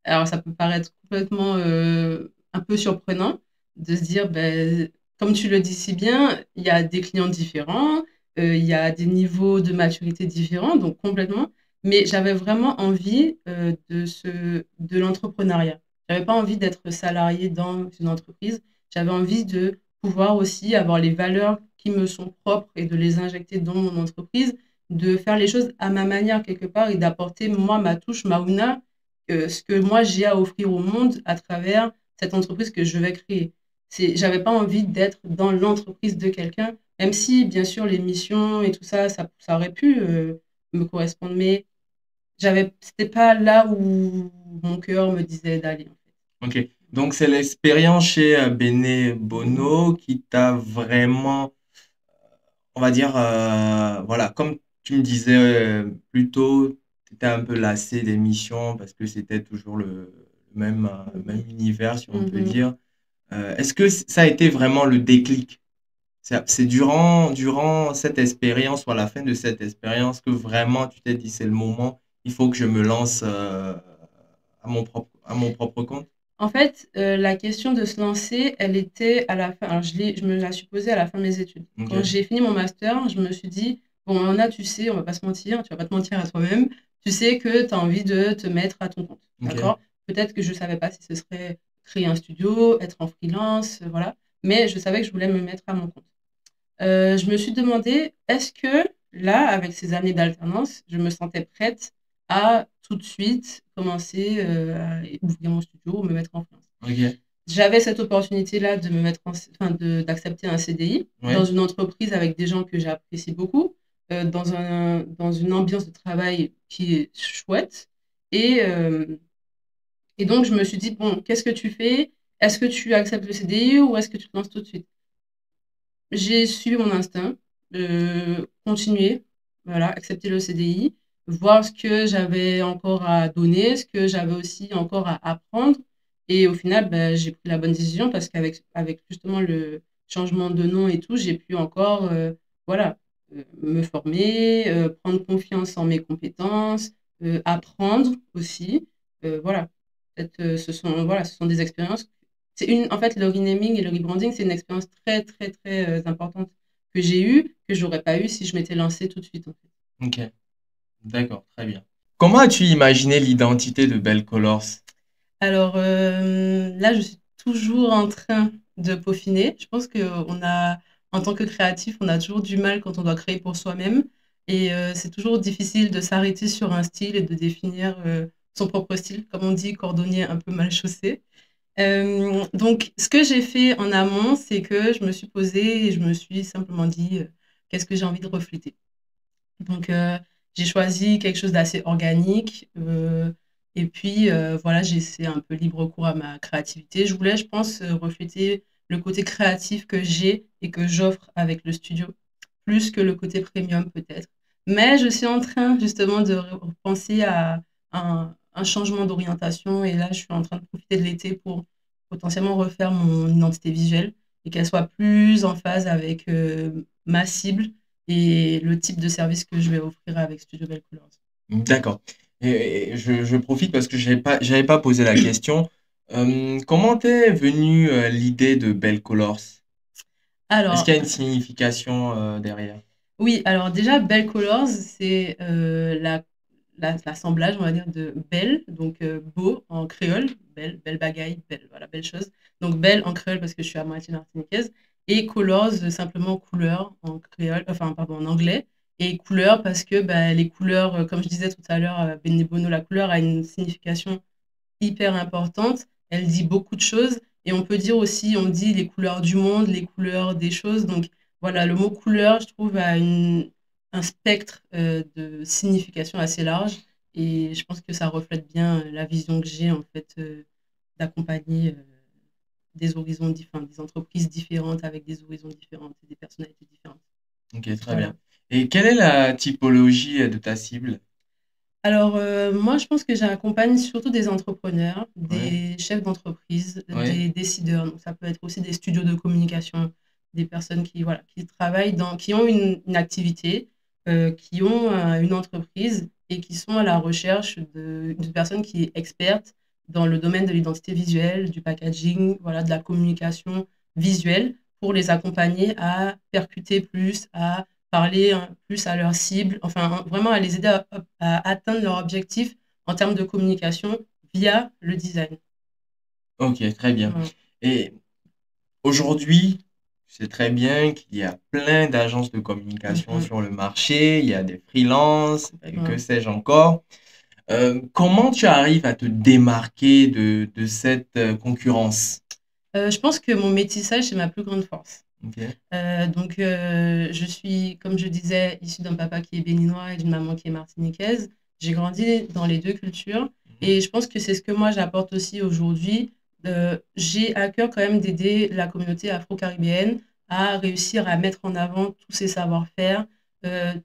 Alors ça peut paraître complètement un peu surprenant de se dire, ben, comme tu le dis si bien, il y a des clients différents, il y a des niveaux de maturité différents, donc complètement. Mais j'avais vraiment envie de l'entrepreneuriat. J'avais pas envie d'être salarié dans une entreprise. J'avais envie de pouvoir aussi avoir les valeurs qui me sont propres et de les injecter dans mon entreprise, de faire les choses à ma manière quelque part et d'apporter moi ma touche, ma ouna, ce que moi j'ai à offrir au monde à travers cette entreprise que je vais créer. J'avais pas envie d'être dans l'entreprise de quelqu'un, même si bien sûr les missions et tout ça, ça aurait pu me correspondre, mais c'était pas là où mon cœur me disait d'aller. En fait. Ok. Donc, c'est l'expérience chez Bene Bono qui t'a vraiment, on va dire, voilà, comme tu me disais plus tôt, tu étais un peu lassé des missions parce que c'était toujours le même, même univers, si on peut Mhm. dire. Est-ce que ça a été vraiment le déclic? C'est durant cette expérience ou à la fin de cette expérience que vraiment tu t'es dit, c'est le moment, il faut que je me lance à mon propre compte? En fait, la question de se lancer, elle était à la fin. Alors, je me la suis posée à la fin de mes études. Quand Ok, j'ai fini mon master, je me suis dit, bon, Anna, tu sais, on va pas se mentir, tu vas pas te mentir à toi-même. Tu sais que tu as envie de te mettre à ton compte. ok, D'accord? Peut-être que je savais pas si ce serait créer un studio, être en freelance, voilà. Mais je savais que je voulais me mettre à mon compte. Je me suis demandé, est-ce que là, avec ces années d'alternance, je me sentais prête à tout de suite commencer à ouvrir mon studio ou me mettre en freelance. ok, J'avais cette opportunité-là de me mettre enfin, d'accepter un CDI dans ouais, une entreprise avec des gens que j'apprécie beaucoup, dans une ambiance de travail qui est chouette. Et, euh, et donc, je me suis dit, bon, qu'est-ce que tu fais? Est-ce que tu acceptes le CDI ou est-ce que tu te lances tout de suite? J'ai suivi mon instinct, continuer, voilà, accepter le CDI, voir ce que j'avais encore à donner, ce que j'avais aussi encore à apprendre. Et au final, bah, j'ai pris la bonne décision parce avec justement le changement de nom et tout, j'ai pu encore voilà, me former, prendre confiance en mes compétences, apprendre aussi. Voilà. Voilà, ce sont des expériences. En fait, le renaming et le rebranding, c'est une expérience très, très, très importante que j'ai eue, que j'aurais pas eu si je m'étais lancée tout de suite, en fait. ok, d'accord, très bien. Comment as-tu imaginé l'identité de Belle Colors? Alors là, je suis toujours en train de peaufiner. Je pense en tant que créatif, on a toujours du mal quand on doit créer pour soi-même. Et c'est toujours difficile de s'arrêter sur un style et de définir son propre style, comme on dit, cordonnier un peu mal chaussé. Donc, ce que j'ai fait en amont, c'est que je me suis posée et je me suis simplement dit, qu'est-ce que j'ai envie de refléter. Donc, j'ai choisi quelque chose d'assez organique. Et puis, voilà, j'ai laissé un peu libre cours à ma créativité. Je voulais, je pense, refléter le côté créatif que j'ai et que j'offre avec le studio, plus que le côté premium peut-être. Mais je suis en train justement de repenser à un changement d'orientation. Et là, je suis en train de profiter de l'été pour potentiellement refaire mon identité visuelle et qu'elle soit plus en phase avec ma cible et le type de service que je vais offrir avec Studio Bell Colors. D'accord. Et je profite parce que j'avais pas posé la question. Comment t'es venue l'idée de Belle Colors? Est-ce Alors, qu'il y a une signification derrière? oui, alors déjà, Bell Colors, c'est l'assemblage, on va dire, de belle, donc beau en créole, belle, belle bagaille, belle, voilà, belle chose. Donc belle en créole parce que je suis à moitié martiniquaise, et colors, simplement couleur en créole, enfin, pardon, en anglais, et couleur parce que bah, les couleurs, comme je disais tout à l'heure, Bene Bono, la couleur a une signification hyper importante. Elle dit beaucoup de choses. Et on peut dire aussi, on dit les couleurs du monde, les couleurs des choses. Donc voilà, le mot couleur, je trouve, a un spectre de signification assez large. Et je pense que ça reflète bien la vision que j'ai, en fait, d'accompagner des horizons différents, des entreprises différentes avec des horizons différents et des personnalités différentes. Ok, très Voilà. bien. Et quelle est la typologie de ta cible? Alors, moi, je pense que j'accompagne surtout des entrepreneurs, Ouais, des chefs d'entreprise, ouais, des décideurs. Donc, ça peut être aussi des studios de communication, des personnes qui, voilà, qui travaillent qui ont une activité, qui ont une entreprise et qui sont à la recherche de personnes qui est expertes dans le domaine de l'identité visuelle, du packaging, voilà, de la communication visuelle pour les accompagner à percuter plus, à parler plus à leur cible, enfin vraiment à les aider à atteindre leur objectif en termes de communication via le design. ok, très bien. Voilà. Et aujourd'hui, c'est très bien qu'il y a plein d'agences de communication Mhm. sur le marché, il y a des freelances, et que Complètement. sais-je encore. Comment tu arrives à te démarquer de cette concurrence? Je pense que mon métissage, c'est ma plus grande force. Ok. Donc, je suis, comme je disais, issue d'un papa qui est béninois et d'une maman qui est martiniquaise. J'ai grandi dans les deux cultures Mhm. et je pense que c'est ce que moi j'apporte aussi aujourd'hui J'ai à cœur quand même d'aider la communauté afro-caribéenne à réussir à mettre en avant tous ses savoir-faire,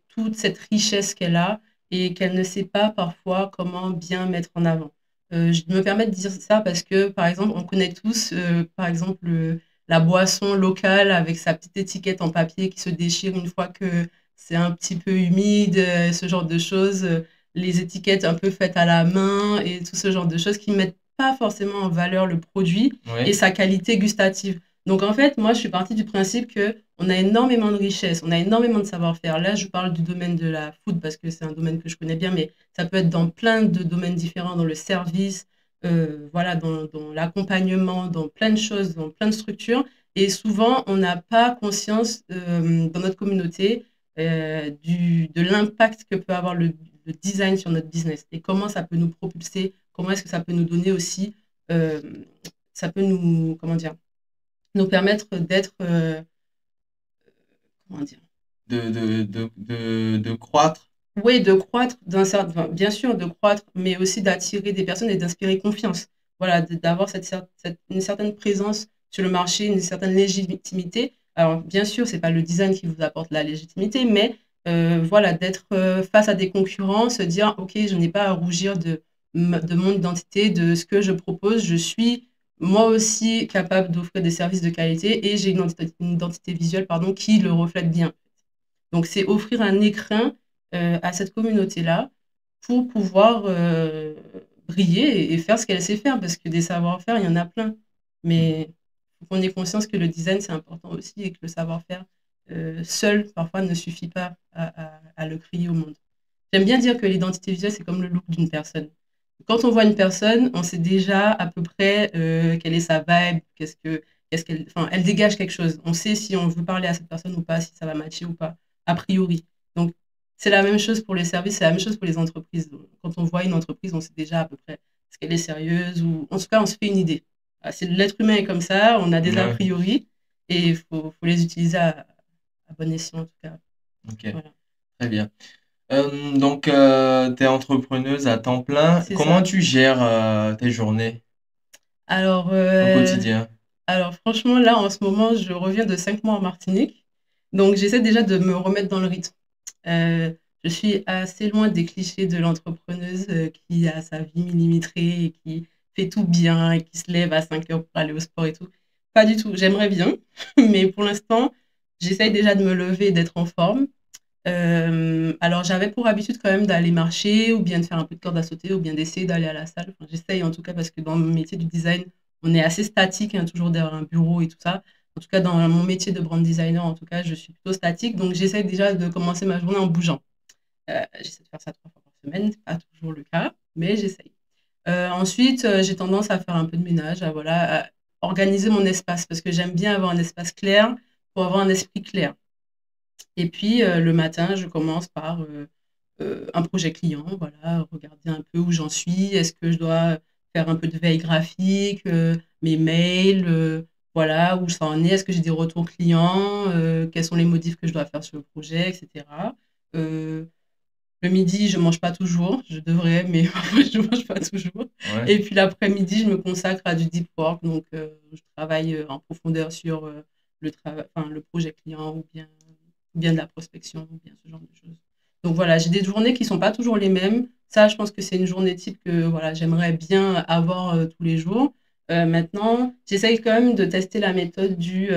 toute cette richesse qu'elle a et qu'elle ne sait pas parfois comment bien mettre en avant. Je me permets de dire ça parce que, par exemple, on connaît tous, par exemple, la boisson locale avec sa petite étiquette en papier qui se déchire une fois que c'est un petit peu humide, ce genre de choses, les étiquettes un peu faites à la main et tout ce genre de choses qui mettent pas forcément en valeur le produit et Oui. sa qualité gustative. Donc en fait, moi, je suis partie du principe que on a énormément de richesses, on a énormément de savoir-faire. Là, je parle du domaine de la food parce que c'est un domaine que je connais bien, mais ça peut être dans plein de domaines différents, dans le service, voilà, dans l'accompagnement, dans plein de choses, dans plein de structures. Et souvent, on n'a pas conscience dans notre communauté de l'impact que peut avoir le design sur notre business et comment ça peut nous propulser, comment est-ce que ça peut nous donner aussi, euh, ça peut nous, comment dire, nous permettre d'être, comment dire, De croître. oui, de croître, enfin, bien sûr, de croître, mais aussi d'attirer des personnes et d'inspirer confiance. Voilà, d'avoir une certaine présence sur le marché, une certaine légitimité. Alors, bien sûr, c'est pas le design qui vous apporte la légitimité, mais voilà, d'être face à des concurrents, se dire, OK, je n'ai pas à rougir de mon identité, de ce que je propose. Je suis moi aussi capable d'offrir des services de qualité et j'ai une identité visuelle, pardon, qui le reflète bien. Donc, c'est offrir un écrin à cette communauté-là pour pouvoir briller et faire ce qu'elle sait faire, parce que des savoir-faire, il y en a plein. Mais il faut qu'on ait conscience que le design, c'est important aussi et que le savoir-faire seul, parfois, ne suffit pas à le crier au monde. J'aime bien dire que l'identité visuelle, c'est comme le look d'une personne. Quand on voit une personne, on sait déjà à peu près quelle est sa vibe, enfin, elle dégage quelque chose. On sait si on veut parler à cette personne ou pas, si ça va matcher ou pas, a priori. Donc, c'est la même chose pour les services, c'est la même chose pour les entreprises. Donc, quand on voit une entreprise, on sait déjà à peu près est-ce qu'elle est sérieuse ou en tout cas, on se fait une idée. L'être humain est comme ça, on a des a Ouais. priori et il faut les utiliser à bon escient en tout cas. Ok, Voilà, très bien. Donc, tu es entrepreneuse à temps plein. c'est Comment ça. tu gères tes journées Alors, au quotidien? alors franchement, là, en ce moment, je reviens de 5 mois en Martinique. Donc, j'essaie déjà de me remettre dans le rythme. Euh, je suis assez loin des clichés de l'entrepreneuse qui a sa vie millimétrée et qui fait tout bien et qui se lève à 5 heures pour aller au sport et tout. Pas du tout. J'aimerais bien, mais pour l'instant, j'essaye déjà de me lever et d'être en forme. Alors, j'avais pour habitude quand même d'aller marcher ou bien de faire un peu de corde à sauter ou bien d'essayer d'aller à la salle. Enfin, j'essaye en tout cas parce que dans mon métier du design, on est assez statique, hein, toujours derrière un bureau et tout ça. En tout cas, dans mon métier de brand designer, en tout cas, je suis plutôt statique. Donc, j'essaye déjà de commencer ma journée en bougeant. J'essaie de faire ça 3 fois par semaine. C'est pas toujours le cas, mais j'essaye. Ensuite, j'ai tendance à faire un peu de ménage, voilà, à organiser mon espace parce que j'aime bien avoir un espace clair pour avoir un esprit clair. Et puis, le matin, je commence par un projet client, voilà, regarder un peu où j'en suis. Est-ce que je dois faire un peu de veille graphique, mes mails, voilà, où ça en est. Est-ce que j'ai des retours clients, quels sont les modifs que je dois faire sur le projet, etc. Euh, le midi, je mange pas toujours, je devrais, mais parfois je mange pas toujours. Ouais. Et puis l'après-midi, je me consacre à du deep work, donc je travaille en profondeur sur le projet client ou bien de la prospection, ou bien ce genre de choses. Donc voilà, j'ai des journées qui sont pas toujours les mêmes. Ça, je pense que c'est une journée type que voilà, j'aimerais bien avoir tous les jours. Maintenant, j'essaye quand même de tester la méthode tu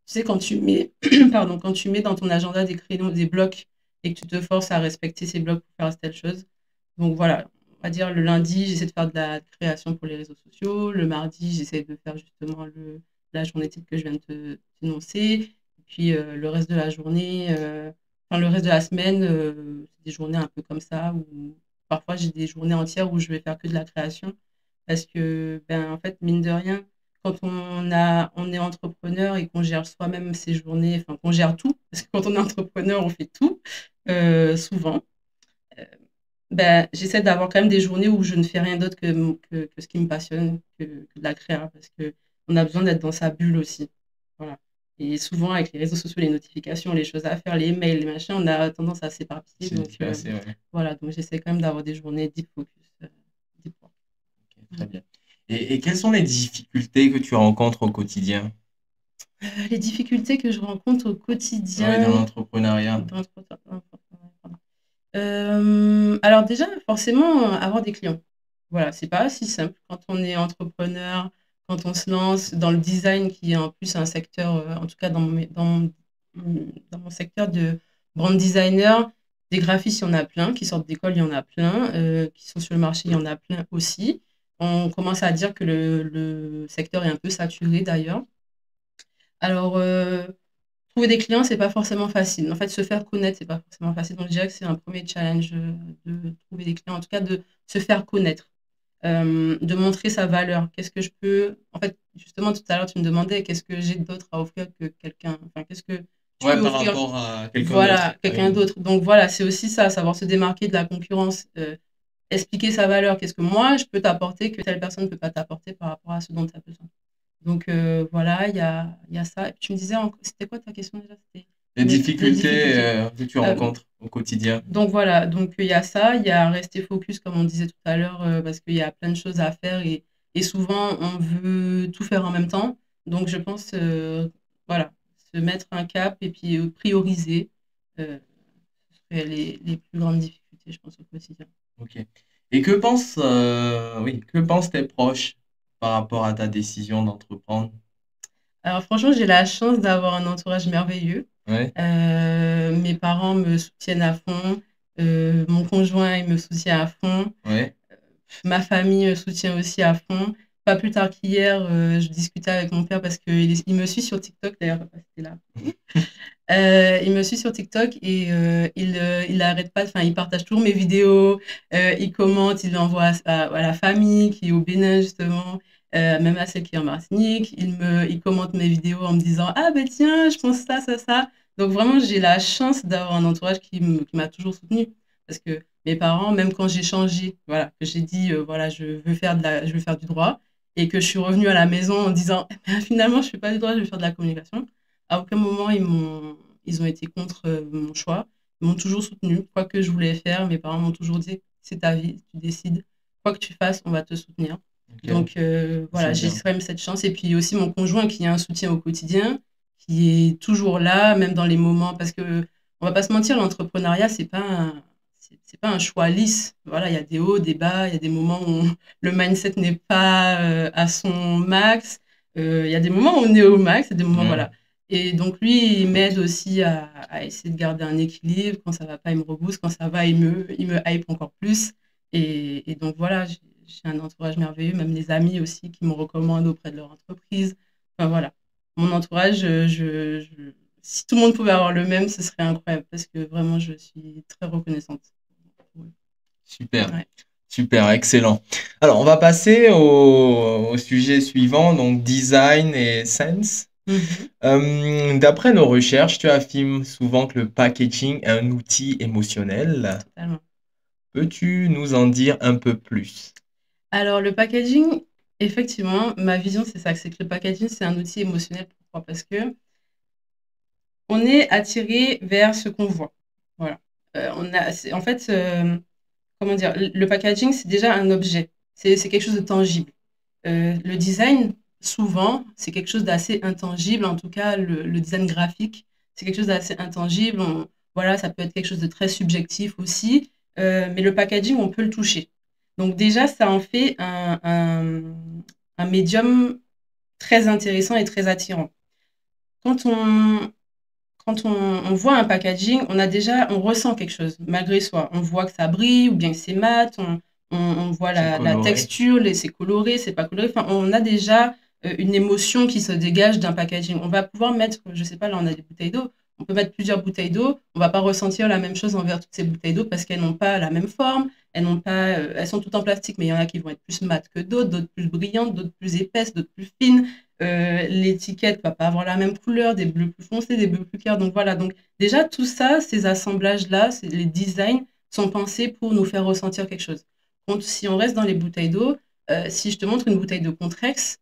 sais, quand tu mets, pardon, quand tu mets dans ton agenda des créneaux, des blocs et que tu te forces à respecter ces blocs pour faire telle chose. Donc voilà, on va dire le lundi, j'essaie de faire de la création pour les réseaux sociaux. Le mardi, j'essaie de faire justement la journée type que je viens de t'énoncer. Et puis le reste de la journée, enfin le reste de la semaine, c'est des journées un peu comme ça où parfois j'ai des journées entières où je vais faire que de la création parce que ben en fait mine de rien quand on est entrepreneur et qu'on gère soi-même ses journées, enfin qu'on gère tout, parce que quand on est entrepreneur, on fait tout, souvent. Euh, ben, j'essaie d'avoir quand même des journées où je ne fais rien d'autre que ce qui me passionne, que de la créa, parce que on a besoin d'être dans sa bulle aussi. Voilà. Et souvent, avec les réseaux sociaux, les notifications, les choses à faire, les mails, les machins, on a tendance à s'éparpiller. Donc, C'est assez, ouais. voilà. Donc, j'essaie quand même d'avoir des journées deep focus. Deep work. Ok, très bien. Et quelles sont les difficultés que tu rencontres au quotidien? Les difficultés que je rencontre au Oui, dans quotidien l'entrepreneuriat. dans alors déjà, forcément, avoir des clients. Voilà, c'est pas si simple quand on est entrepreneur, quand on se lance dans le design qui est en plus un secteur, en tout cas dans mon secteur de brand designer, des graphistes, il y en a plein, qui sortent d'école, il y en a plein, qui sont sur le marché, il y en a plein aussi. On commence à dire que le secteur est un peu saturé d'ailleurs. Alors, trouver des clients, c'est pas forcément facile. En fait, se faire connaître, c'est pas forcément facile. Donc, je dirais que c'est un premier challenge de trouver des clients, en tout cas de se faire connaître, de montrer sa valeur. Qu'est-ce que je peux. En fait, justement, tout à l'heure, tu me demandais qu'est-ce que j'ai d'autre à offrir que quelqu'un. Enfin, qu'est-ce que tu Ouais, peux par offrir. rapport à quelqu'un d'autre. Voilà, quelqu'un d'autre. Donc, voilà, c'est aussi ça, savoir se démarquer de la concurrence, expliquer sa valeur. Qu'est-ce que moi, je peux t'apporter que telle personne ne peut pas t'apporter par rapport à ce dont tu as besoin. Donc voilà, il y a ça. Et puis tu me disais, c'était quoi ta question déjà? C'était Les les difficultés difficultés. que tu Euh, rencontres au quotidien. donc voilà, donc il y a ça, il y a rester focus, comme on disait tout à l'heure, parce qu'il y a plein de choses à faire et souvent on veut tout faire en même temps. Donc je pense, voilà, se mettre un cap et puis prioriser, ce serait les plus grandes difficultés, je pense, au quotidien. Ok. Et que pensent, oui, que pensent tes proches par rapport à ta décision d'entreprendre? Alors franchement, j'ai la chance d'avoir un entourage merveilleux. Ouais, Mes parents me soutiennent à fond, mon conjoint, il me soutient à fond, ouais. ma famille me soutient aussi à fond. Pas plus tard qu'hier, je discutais avec mon père parce qu'il me suit sur TikTok, d'ailleurs, papa, c'était là. Il me suit sur TikTok et il arrête pas, enfin, il partage toujours mes vidéos, il commente, il l'envoie à la famille qui est au Bénin, justement, même à celle qui est en Martinique. Il commente mes vidéos en me disant: «Ah ben tiens, je pense ça, ça, ça». Donc vraiment, j'ai la chance d'avoir un entourage qui m'a toujours soutenue. Parce que mes parents, même quand j'ai changé, voilà, que j'ai dit, voilà, je veux faire du droit et que je suis revenue à la maison en disant: «Eh ben, finalement, je fais pas du droit, je vais faire de la communication». À aucun moment, ils ont été contre mon choix. Ils m'ont toujours soutenu. Quoi que je voulais faire, mes parents m'ont toujours dit: c'est ta vie, tu décides. Quoi que tu fasses, on va te soutenir. Ok, Donc c'est voilà, j'ai bien. quand même cette chance. Et puis aussi mon conjoint qui a un soutien au quotidien, qui est toujours là, même dans les moments. Parce que on va pas se mentir, l'entrepreneuriat, c'est pas un choix lisse. Voilà, il y a des hauts, des bas, il y a des moments où le mindset n'est pas à son max. Il y a des moments où on est au max, et des moments, Ouais, voilà. Et donc lui, il m'aide aussi à essayer de garder un équilibre. Quand ça va pas, il me rebooste. Quand ça va, il me hype encore plus. Et donc voilà, j'ai un entourage merveilleux, même les amis aussi qui me recommandent auprès de leur entreprise. Enfin voilà, mon entourage, si tout le monde pouvait avoir le même, ce serait incroyable parce que vraiment, je suis très reconnaissante. super, Ouais. super, excellent. Alors, on va passer au sujet suivant, donc design et sense. Mhm, D'après nos recherches, tu affirmes souvent que le packaging est un outil émotionnel. totalement. Peux-tu nous en dire un peu plus? Alors, le packaging, effectivement, ma vision, c'est ça, c'est que le packaging, c'est un outil émotionnel. Pourquoi? Parce que on est attiré vers ce qu'on voit. Voilà. En fait, comment dire, le packaging, c'est déjà un objet. C'est quelque chose de tangible. Le design, souvent, c'est quelque chose d'assez intangible. En tout cas, le design graphique, c'est quelque chose d'assez intangible. Voilà, ça peut être quelque chose de très subjectif aussi. Mais le packaging, on peut le toucher. Donc déjà, ça en fait un médium très intéressant et très attirant. Quand on, on voit un packaging, on ressent quelque chose malgré soi. On voit que ça brille ou bien que c'est mat, on voit C'est la coloré. texture, c'est coloré, c'est pas coloré. Enfin, on a déjà une émotion qui se dégage d'un packaging. On va pouvoir mettre, je sais pas, là on a des bouteilles d'eau, on peut mettre plusieurs bouteilles d'eau, on va pas ressentir la même chose envers toutes ces bouteilles d'eau parce qu'elles n'ont pas la même forme, elles sont toutes en plastique, mais il y en a qui vont être plus mates que d'autres plus brillantes, d'autres plus épaisses, d'autres plus fines. L'étiquette va pas avoir la même couleur, des bleus plus foncés, des bleus plus clairs. Donc voilà, donc déjà tout ça, ces assemblages-là, les designs sont pensés pour nous faire ressentir quelque chose. Donc, si on reste dans les bouteilles d'eau, si je te montre une bouteille de Contrex,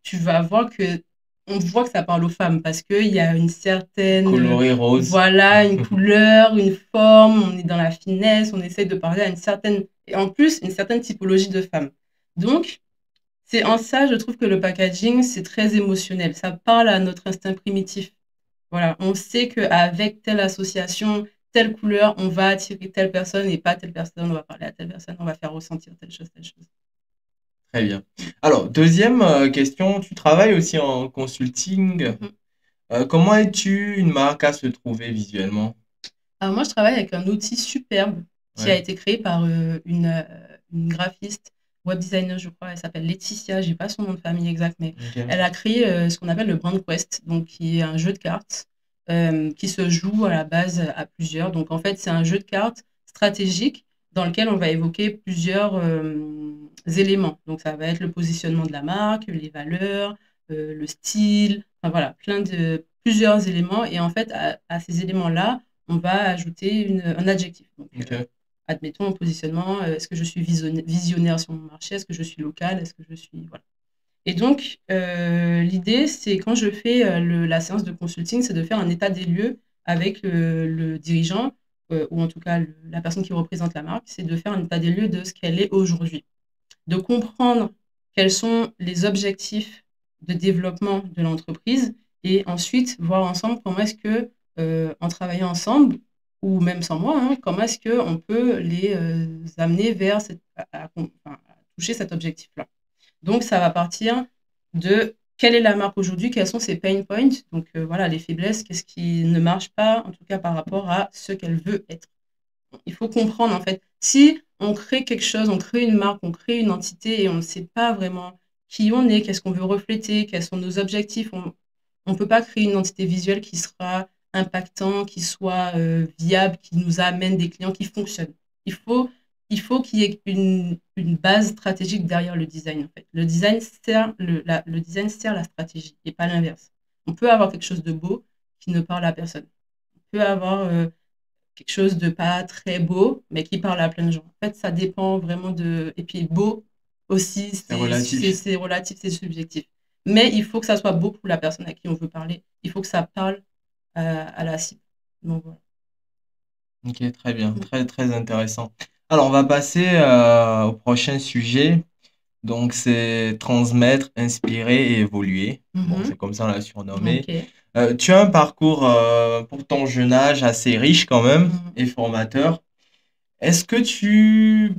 tu vas voir que on voit que ça parle aux femmes parce qu'il y a une certaine, Coloré rose. voilà, une couleur, une forme, on est dans la finesse, on essaie de parler à une certaine, et en plus, une certaine typologie de femmes. Donc, C'est en ça, je trouve que le packaging, c'est très émotionnel. Ça parle à notre instinct primitif. Voilà, on sait qu'avec telle association, telle couleur, on va attirer telle personne et pas telle personne, on va parler à telle personne, on va faire ressentir telle chose, telle chose. Très bien. Alors, deuxième question, tu travailles aussi en consulting. Mhm. Comment es-tu une marque à se trouver visuellement? Alors moi, je travaille avec un outil superbe qui a Ouais. été créé par une graphiste, web designer, je crois. Elle s'appelle Laetitia, j'ai pas son nom de famille exact, mais Ok. elle a créé ce qu'on appelle le Brand Quest, donc qui est un jeu de cartes qui se joue à la base à plusieurs. Donc en fait, c'est un jeu de cartes stratégique dans lequel on va évoquer plusieurs éléments. Donc ça va être le positionnement de la marque, les valeurs, le style, enfin voilà, plusieurs éléments. Et en fait, à ces éléments-là, on va ajouter un adjectif. Donc, Ok. admettons, en positionnement, est-ce que je suis visionnaire sur mon marché? Est-ce que je suis local? Est-ce que je suis... Voilà. Et donc, l'idée, c'est quand je fais la séance de consulting, c'est de faire un état des lieux avec le dirigeant, ou en tout cas la personne qui représente la marque, c'est de faire un état des lieux de ce qu'elle est aujourd'hui, de comprendre quels sont les objectifs de développement de l'entreprise et ensuite voir ensemble comment est-ce que, en travaillant ensemble, ou même sans moi, hein, comment est-ce qu'on peut les amener vers à toucher cet objectif-là. Donc, ça va partir de quelle est la marque aujourd'hui, quels sont ses pain points, donc voilà, les faiblesses, qu'est-ce qui ne marche pas, en tout cas par rapport à ce qu'elle veut être. Il faut comprendre, en fait, si on crée quelque chose, on crée une marque, on crée une entité et on ne sait pas vraiment qui on est, qu'est-ce qu'on veut refléter, quels sont nos objectifs, on ne peut pas créer une entité visuelle qui sera impactant, qui soit viable, qui nous amène des clients qui fonctionnent. Il faut, il faut qu'il y ait une base stratégique derrière le design, en fait. Le design sert la stratégie et pas l'inverse. On peut avoir quelque chose de beau qui ne parle à personne. On peut avoir quelque chose de pas très beau, mais qui parle à plein de gens. En fait, ça dépend vraiment de... Et puis beau aussi, C'est relatif. c'est relatif, c'est subjectif. Mais il faut que ça soit beau pour la personne à qui on veut parler. Il faut que ça parle à la cible. Donc voilà. Ok, très bien. Très, très intéressant. Alors, on va passer au prochain sujet. Donc, c'est transmettre, inspirer et évoluer. Bon, Mhm. c'est comme ça on l'a surnommé. Ok. Tu as un parcours pour ton jeune âge assez riche quand même Mhm. et formateur. Est-ce que tu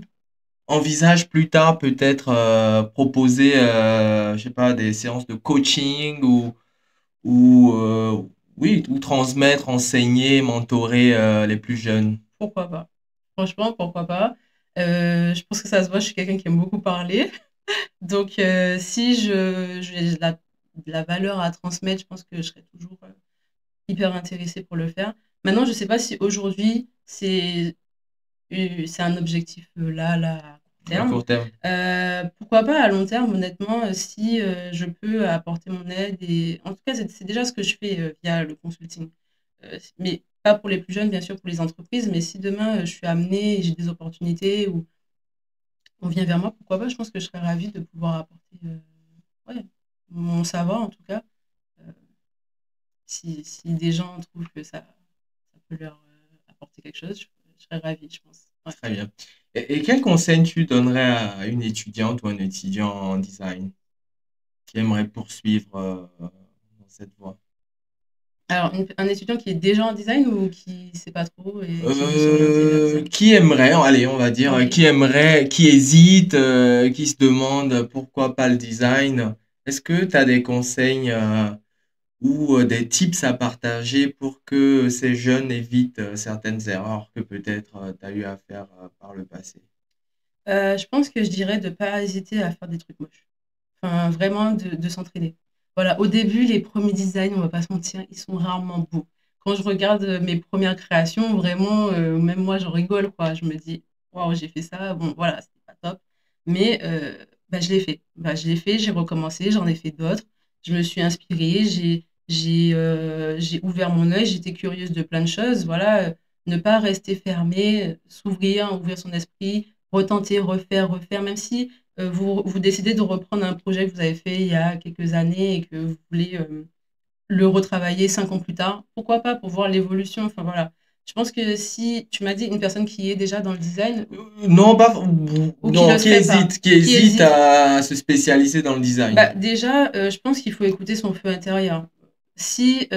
envisages plus tard peut-être proposer, je sais pas, des séances de coaching ou oui, ou transmettre, enseigner, mentorer les plus jeunes? Pourquoi pas? Franchement, pourquoi pas? Je pense que ça se voit, je suis quelqu'un qui aime beaucoup parler. Donc, si j'ai de la valeur à transmettre, je pense que je serais toujours hyper intéressée pour le faire. Maintenant, je ne sais pas si aujourd'hui, c'est un objectif là, à court À terme. court terme. Pourquoi pas à long terme, honnêtement, si je peux apporter mon aide. Et... En tout cas, c'est déjà ce que je fais via le consulting. Mais pas pour les plus jeunes, bien sûr, pour les entreprises. Mais si demain, je suis amenée, j'ai des opportunités ou on vient vers moi, pourquoi pas, je pense que je serais ravie de pouvoir apporter ouais, mon savoir, en tout cas. Euh, si des gens trouvent que ça peut leur apporter quelque chose, je serais ravie, je pense. Ouais. Très bien. Et quel conseil tu donnerais à une étudiante ou un étudiant en design qui aimerait poursuivre dans cette voie? Alors, un étudiant qui est déjà en design ou qui ne sait pas trop et qui veut s'orienter vers design? Qui aimerait, allez, on va dire, Ok. qui aimerait, qui hésite, qui se demande pourquoi pas le design. Est-ce que tu as des conseils ou des tips à partager pour que ces jeunes évitent certaines erreurs que peut-être tu as eu à faire par le passé? Je pense que je dirais de ne pas hésiter à faire des trucs moches. Enfin, vraiment de s'entraîner. Voilà, au début, les premiers designs, on va pas se mentir, ils sont rarement beaux. Quand je regarde mes premières créations, vraiment, même moi, j'en rigole, quoi. Je me dis, waouh, j'ai fait ça. Bon, voilà, c'était pas top. Mais bah, je l'ai fait. Bah, je l'ai fait, j'ai recommencé, j'en ai fait d'autres. Je me suis inspirée, j'ai ouvert mon œil, j'étais curieuse de plein de choses. Voilà, ne pas rester fermé, s'ouvrir, ouvrir son esprit, retenter, refaire, refaire, même si vous décidez de reprendre un projet que vous avez fait il y a quelques années et que vous voulez le retravailler 5 ans plus tard. Pourquoi pas pour voir l'évolution. Enfin voilà, Je pense que si tu m'as dit une personne qui est déjà dans le design Non, pas, ou qui non, le serait pas, qui qui hésite hésite, à se spécialiser dans le design. bah déjà, je pense qu'il faut écouter son feu intérieur. Si,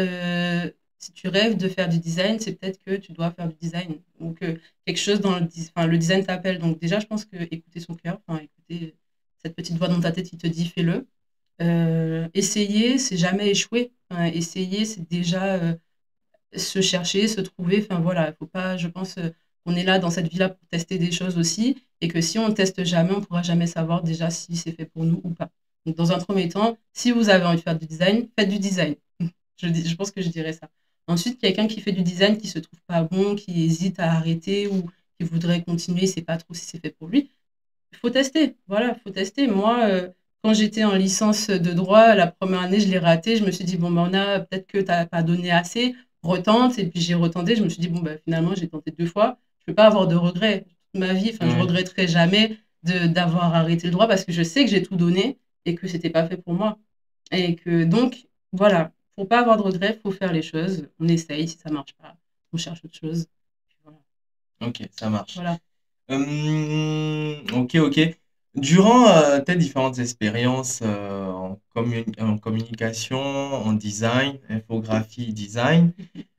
si tu rêves de faire du design, c'est peut-être que tu dois faire du design ou que quelque chose dans enfin, le design t'appelle. Donc déjà, je pense que écouter son cœur, enfin écouter cette petite voix dans ta tête qui te dit fais-le. Essayer, c'est jamais échouer. Enfin, essayer, c'est déjà se chercher, se trouver. Enfin voilà, il faut pas, je pense, qu'on est là dans cette vie-là pour tester des choses aussi, et que si on ne teste jamais, on ne pourra jamais savoir déjà si c'est fait pour nous ou pas. Donc dans un premier temps, si vous avez envie de faire du design, faites du design. Je pense que je dirais ça. Ensuite, quelqu'un qui fait du design, qui se trouve pas bon, qui hésite à arrêter ou qui voudrait continuer, sait pas trop si c'est fait pour lui, il faut tester. Voilà, faut tester. Moi, quand j'étais en licence de droit, la première année, je l'ai raté. Je me suis dit, bon, ben, on a peut-être que tu n'as pas donné assez, retente. Et puis j'ai retenté. Je me suis dit, bon, ben, finalement, j'ai tenté 2 fois. Je ne peux pas avoir de regrets toute ma vie. Enfin, je Ouais. regretterai jamais d'avoir arrêté le droit parce que je sais que j'ai tout donné et que c'était pas fait pour moi. Et que donc, voilà, pour pas avoir de regrets, faut faire les choses. On essaye. Si ça marche pas, on cherche autre chose. Voilà. Ok, ça marche. Voilà. Ok, ok. Durant tes différentes expériences en communication, en design, infographie, design,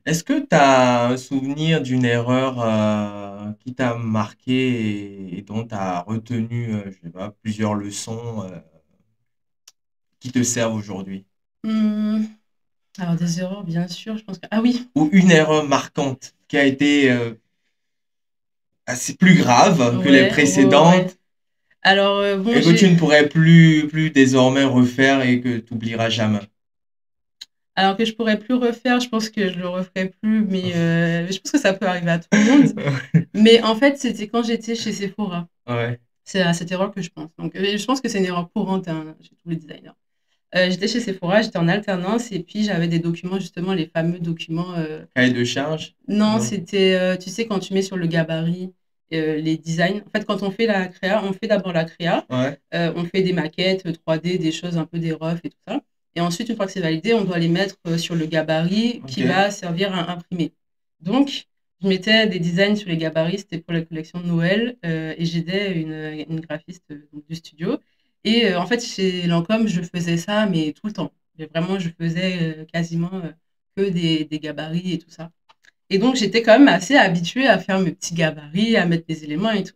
est-ce que tu as un souvenir d'une erreur qui t'a marqué et dont tu as retenu, je sais pas, plusieurs leçons qui te servent aujourd'hui? Hum, alors, des erreurs, bien sûr. Je pense que. Ah oui, Ou une erreur marquante qui a été assez plus grave que les ouais, ouais, ouais. précédentes Alors, bon, et que tu ne pourrais plus désormais refaire et que tu oublieras jamais. alors que je pourrais plus refaire, je pense que je le referai plus, mais je pense que ça peut arriver à tout le monde. Mais en fait, c'était quand j'étais chez Sephora. Ouais, C'est à cette erreur que je pense. Donc, je pense que c'est une erreur courante hein, chez tous les designers. J'étais chez Sephora, j'étais en alternance et puis j'avais des documents, justement, les fameux documents. cahier de charge? Non, Non. c'était, tu sais, quand tu mets sur le gabarit les designs. En fait, quand on fait la créa, on fait d'abord la créa, Ouais, on fait des maquettes 3D, des choses un peu des refs et tout ça. Et ensuite, une fois que c'est validé, on doit les mettre sur le gabarit qui ok. va servir à imprimer. Donc, je mettais des designs sur les gabarits, c'était pour la collection de Noël, et j'aidais une graphiste donc, du studio. Et en fait, chez Lancôme, je faisais ça, mais tout le temps. Et vraiment, je faisais quasiment que des gabarits et tout ça. Et donc, j'étais quand même assez habituée à faire mes petits gabarits, à mettre des éléments et tout.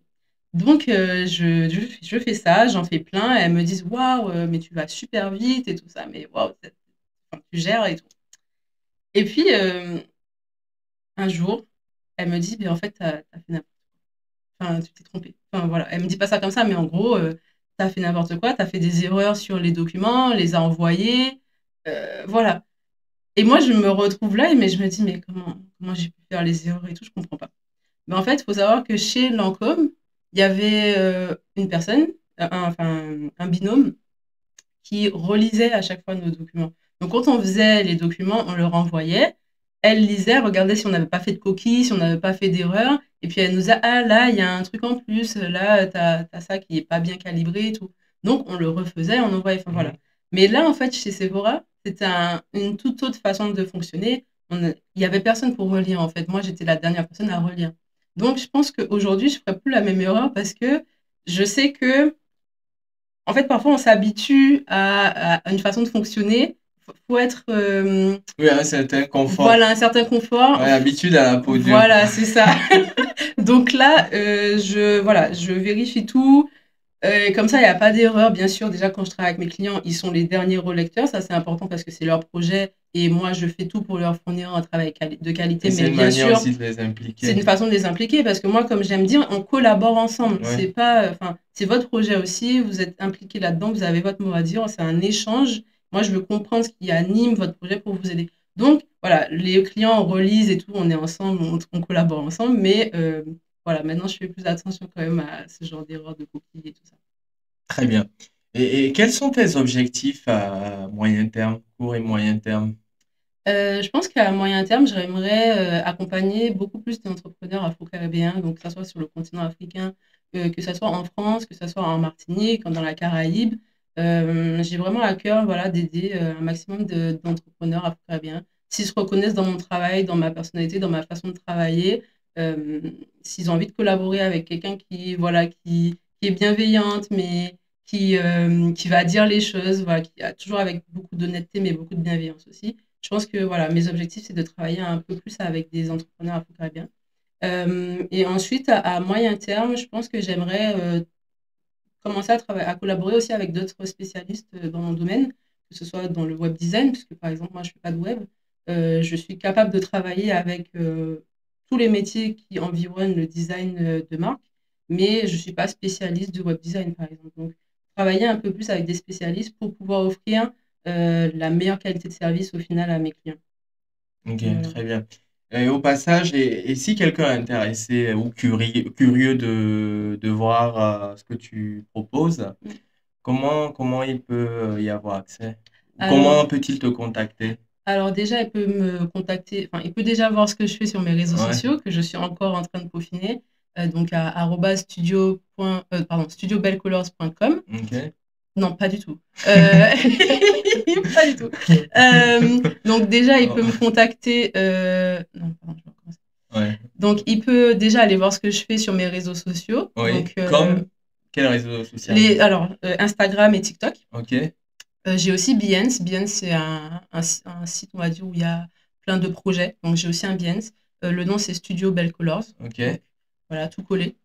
Donc, je fais ça, j'en fais plein. Et elles me disent, waouh, mais tu vas super vite et tout ça, mais waouh, enfin, tu gères et tout. Et puis, un jour, elle me dit, mais en fait, t'as fait n'importe quoi. Enfin, tu t'es trompée. Enfin, voilà. Elle me dit pas ça comme ça, mais en gros, t'as fait n'importe quoi, t'as fait des erreurs sur les documents, les a envoyés. Voilà. Et moi, je me retrouve là, mais je me dis, mais comment j'ai pu faire les erreurs et tout, je comprends pas. Mais en fait, il faut savoir que chez Lancôme, il y avait une personne, enfin un binôme, qui relisait à chaque fois nos documents. Donc, quand on faisait les documents, on leur envoyait. Elle lisait, regardait si on n'avait pas fait de coquilles, si on n'avait pas fait d'erreur. Et puis, elle nous a, ah là, il y a un truc en plus. Là, tu as ça qui n'est pas bien calibré et tout. Donc, on le refaisait, on envoyait. Enfin, voilà. Mhm. Mais là, en fait, chez Sephora, c'était une toute autre façon de fonctionner. Il n'y avait personne pour relire, en fait. Moi, j'étais la dernière personne à relire. Donc, je pense qu'aujourd'hui, je ne ferai plus la même erreur parce que je sais que en fait, parfois, on s'habitue à une façon de fonctionner. Faut être, Oui, un certain confort. voilà, un certain confort. Ouais, habitude à la peau dure, quoi. Voilà, c'est ça. Donc là, voilà, je vérifie tout. Comme ça, il n'y a pas d'erreur. Bien sûr, déjà, quand je travaille avec mes clients, ils sont les derniers relecteurs. Ça, c'est important parce que c'est leur projet et moi, je fais tout pour leur fournir un travail de qualité. Et c'est Mais une bien manière sûr, aussi de les c'est impliquer. une façon de les impliquer parce que moi, comme j'aime dire, on collabore ensemble. C'est Ouais, pas, enfin, c'est votre projet aussi. Vous êtes impliqués là-dedans. Vous avez votre mot à dire. C'est un échange. Moi, je veux comprendre ce qui anime votre projet pour vous aider. Donc, voilà, les clients relisent et tout. On est ensemble, on collabore ensemble. Mais voilà, maintenant, je fais plus attention quand même à ce genre d'erreurs de coquilles et tout ça. très bien. Et quels sont tes objectifs à moyen terme, court et moyen terme? Je pense qu'à moyen terme, j'aimerais accompagner beaucoup plus d'entrepreneurs afro-caribéens, donc que ça soit sur le continent africain, que ça soit en France, que ça soit en Martinique, dans la Caraïbe. J'ai vraiment à cœur, voilà, d'aider un maximum d'entrepreneurs afro-caribéens. s'ils se reconnaissent dans mon travail, dans ma personnalité, dans ma façon de travailler, s'ils ont envie de collaborer avec quelqu'un qui, voilà, qui est bienveillante, mais qui va dire les choses, voilà, qui a toujours avec beaucoup d'honnêteté, mais beaucoup de bienveillance aussi. Je pense que voilà, mes objectifs, c'est de travailler un peu plus avec des entrepreneurs afro-caribéens. Et ensuite, à moyen terme, je pense que j'aimerais commencer à collaborer aussi avec d'autres spécialistes dans mon domaine, que ce soit dans le web design, puisque par exemple, moi, je ne fais pas de web. Je suis capable de travailler avec tous les métiers qui environnent le design de marque, mais je ne suis pas spécialiste de web design, par exemple. Donc, travailler un peu plus avec des spécialistes pour pouvoir offrir la meilleure qualité de service au final à mes clients. Ok, Voilà. très bien. Et au passage, et si quelqu'un est intéressé ou curieux de voir ce que tu proposes, comment il peut y avoir accès? Alors, Comment peut-il te contacter? alors déjà, il peut me contacter, enfin, il peut déjà voir ce que je fais sur mes réseaux Ouais, sociaux, que je suis encore en train de peaufiner, donc à studiobellecolors.com. ok. Non, pas du tout. Pas du tout. Donc déjà, il Oh, peut me contacter. Non, pardon, je vais recommencer. ouais, Donc, il peut déjà aller voir ce que je fais sur mes réseaux sociaux. oui. Donc, Comme quel réseau social? alors, Instagram et TikTok. Ok, J'ai aussi Behance. Behance, c'est un site, on va dire, où il y a plein de projets. Donc, j'ai aussi un Behance. Le nom, c'est Studio Belle Colors. ok. Donc, voilà, tout collé,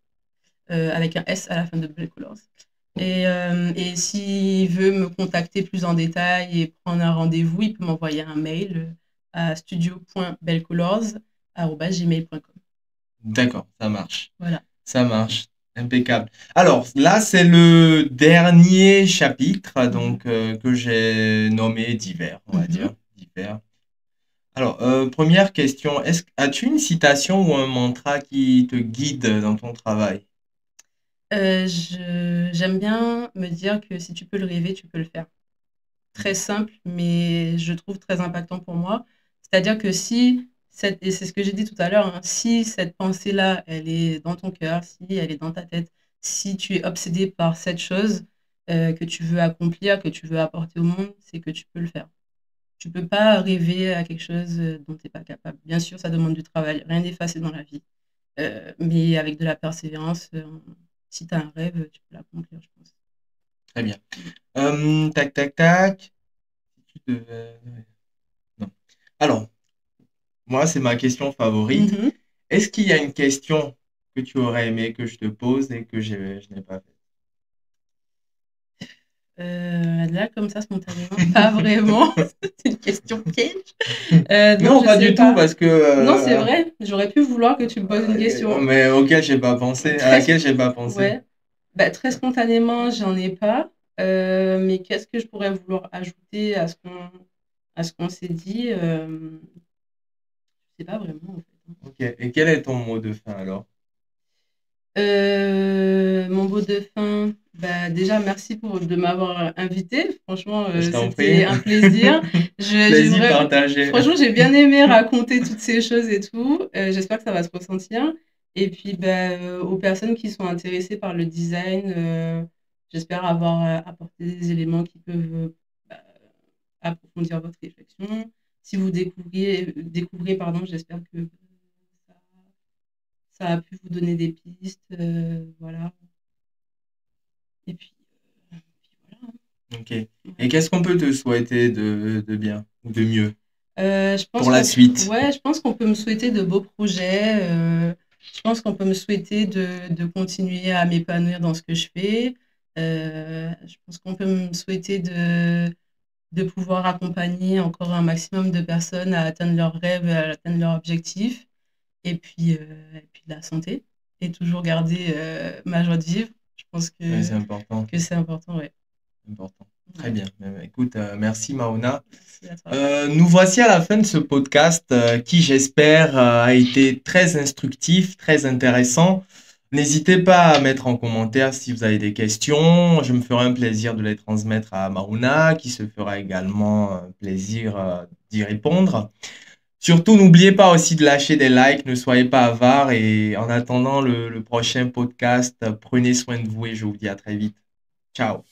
avec un S à la fin de Belle Colors. Et s'il veut me contacter plus en détail et prendre un rendez-vous, il peut m'envoyer un mail à studio.bellecolors@gmail.com. D'accord, ça marche. Voilà. Ça marche. Impeccable. Alors, là, c'est le dernier chapitre Mhm. donc que j'ai nommé divers, on va Mhm. dire. Divers. Alors, première question, as-tu une citation ou un mantra qui te guide dans ton travail? J'aime bien me dire que si tu peux le rêver, tu peux le faire. Très simple, mais je trouve très impactant pour moi. C'est-à-dire que et c'est ce que j'ai dit tout à l'heure, hein, si cette pensée-là, elle est dans ton cœur, si elle est dans ta tête, si tu es obsédé par cette chose que tu veux accomplir, que tu veux apporter au monde, c'est que tu peux le faire. Tu peux pas rêver à quelque chose dont tu n'es pas capable. Bien sûr, ça demande du travail, rien n'est facile dans la vie. Mais avec de la persévérance, si tu as un rêve, tu peux l'accomplir, je pense. Très bien. Tac, tac, tac. Tu devais- Non. Alors, moi, c'est ma question favorite. Mhm. Est-ce qu'il y a une question que tu aurais aimé que je te pose et que je n'ai pas fait? Là, comme ça, spontanément, pas vraiment. C'est une question piège. Non, Non, je pas sais du tout, pas. parce que Non, c'est vrai. J'aurais pu vouloir que tu me poses une question. mais auquel j'ai pas pensé, à Très, laquelle j'ai pas pensé. ouais. Bah, très spontanément, j'en ai pas. Mais qu'est-ce que je pourrais vouloir ajouter à ce qu'on s'est dit? Je sais pas vraiment, en fait. Ok. Et quel est ton mot de fin alors? Mon mot de fin, bah, déjà, merci de m'avoir invité. Franchement, Je t'en prie. c'était un plaisir. Plaisir partagé. Franchement, j'ai bien aimé raconter toutes ces choses et tout. J'espère que ça va se ressentir. Et puis, bah, aux personnes qui sont intéressées par le design, j'espère avoir apporté des éléments qui peuvent bah, approfondir votre réflexion. Si vous découvrez, pardon, j'espère que ça a pu vous donner des pistes. Voilà. Et puis voilà. Ok. Ouais. Et qu'est-ce qu'on peut te souhaiter de bien ou de mieux Je pense pour la suite? ouais, je pense qu'on peut me souhaiter de beaux projets. Je pense qu'on peut me souhaiter de continuer à m'épanouir dans ce que je fais. Je pense qu'on peut me souhaiter de pouvoir accompagner encore un maximum de personnes à atteindre leurs rêves, à atteindre leurs objectifs. Et puis de la santé. Et toujours garder ma joie de vivre. Je pense Ouais, c'est important. que c'est important, ouais. Important. Très Ouais. bien. Écoute, merci Maona. Merci à toi. Nous voici à la fin de ce podcast qui, j'espère, a été très instructif, très intéressant. N'hésitez pas à mettre en commentaire si vous avez des questions. Je me ferai un plaisir de les transmettre à Mauna, qui se fera également un plaisir d'y répondre. Surtout, n'oubliez pas aussi de lâcher des likes, ne soyez pas avares. Et en attendant le prochain podcast, prenez soin de vous et je vous dis à très vite. Ciao.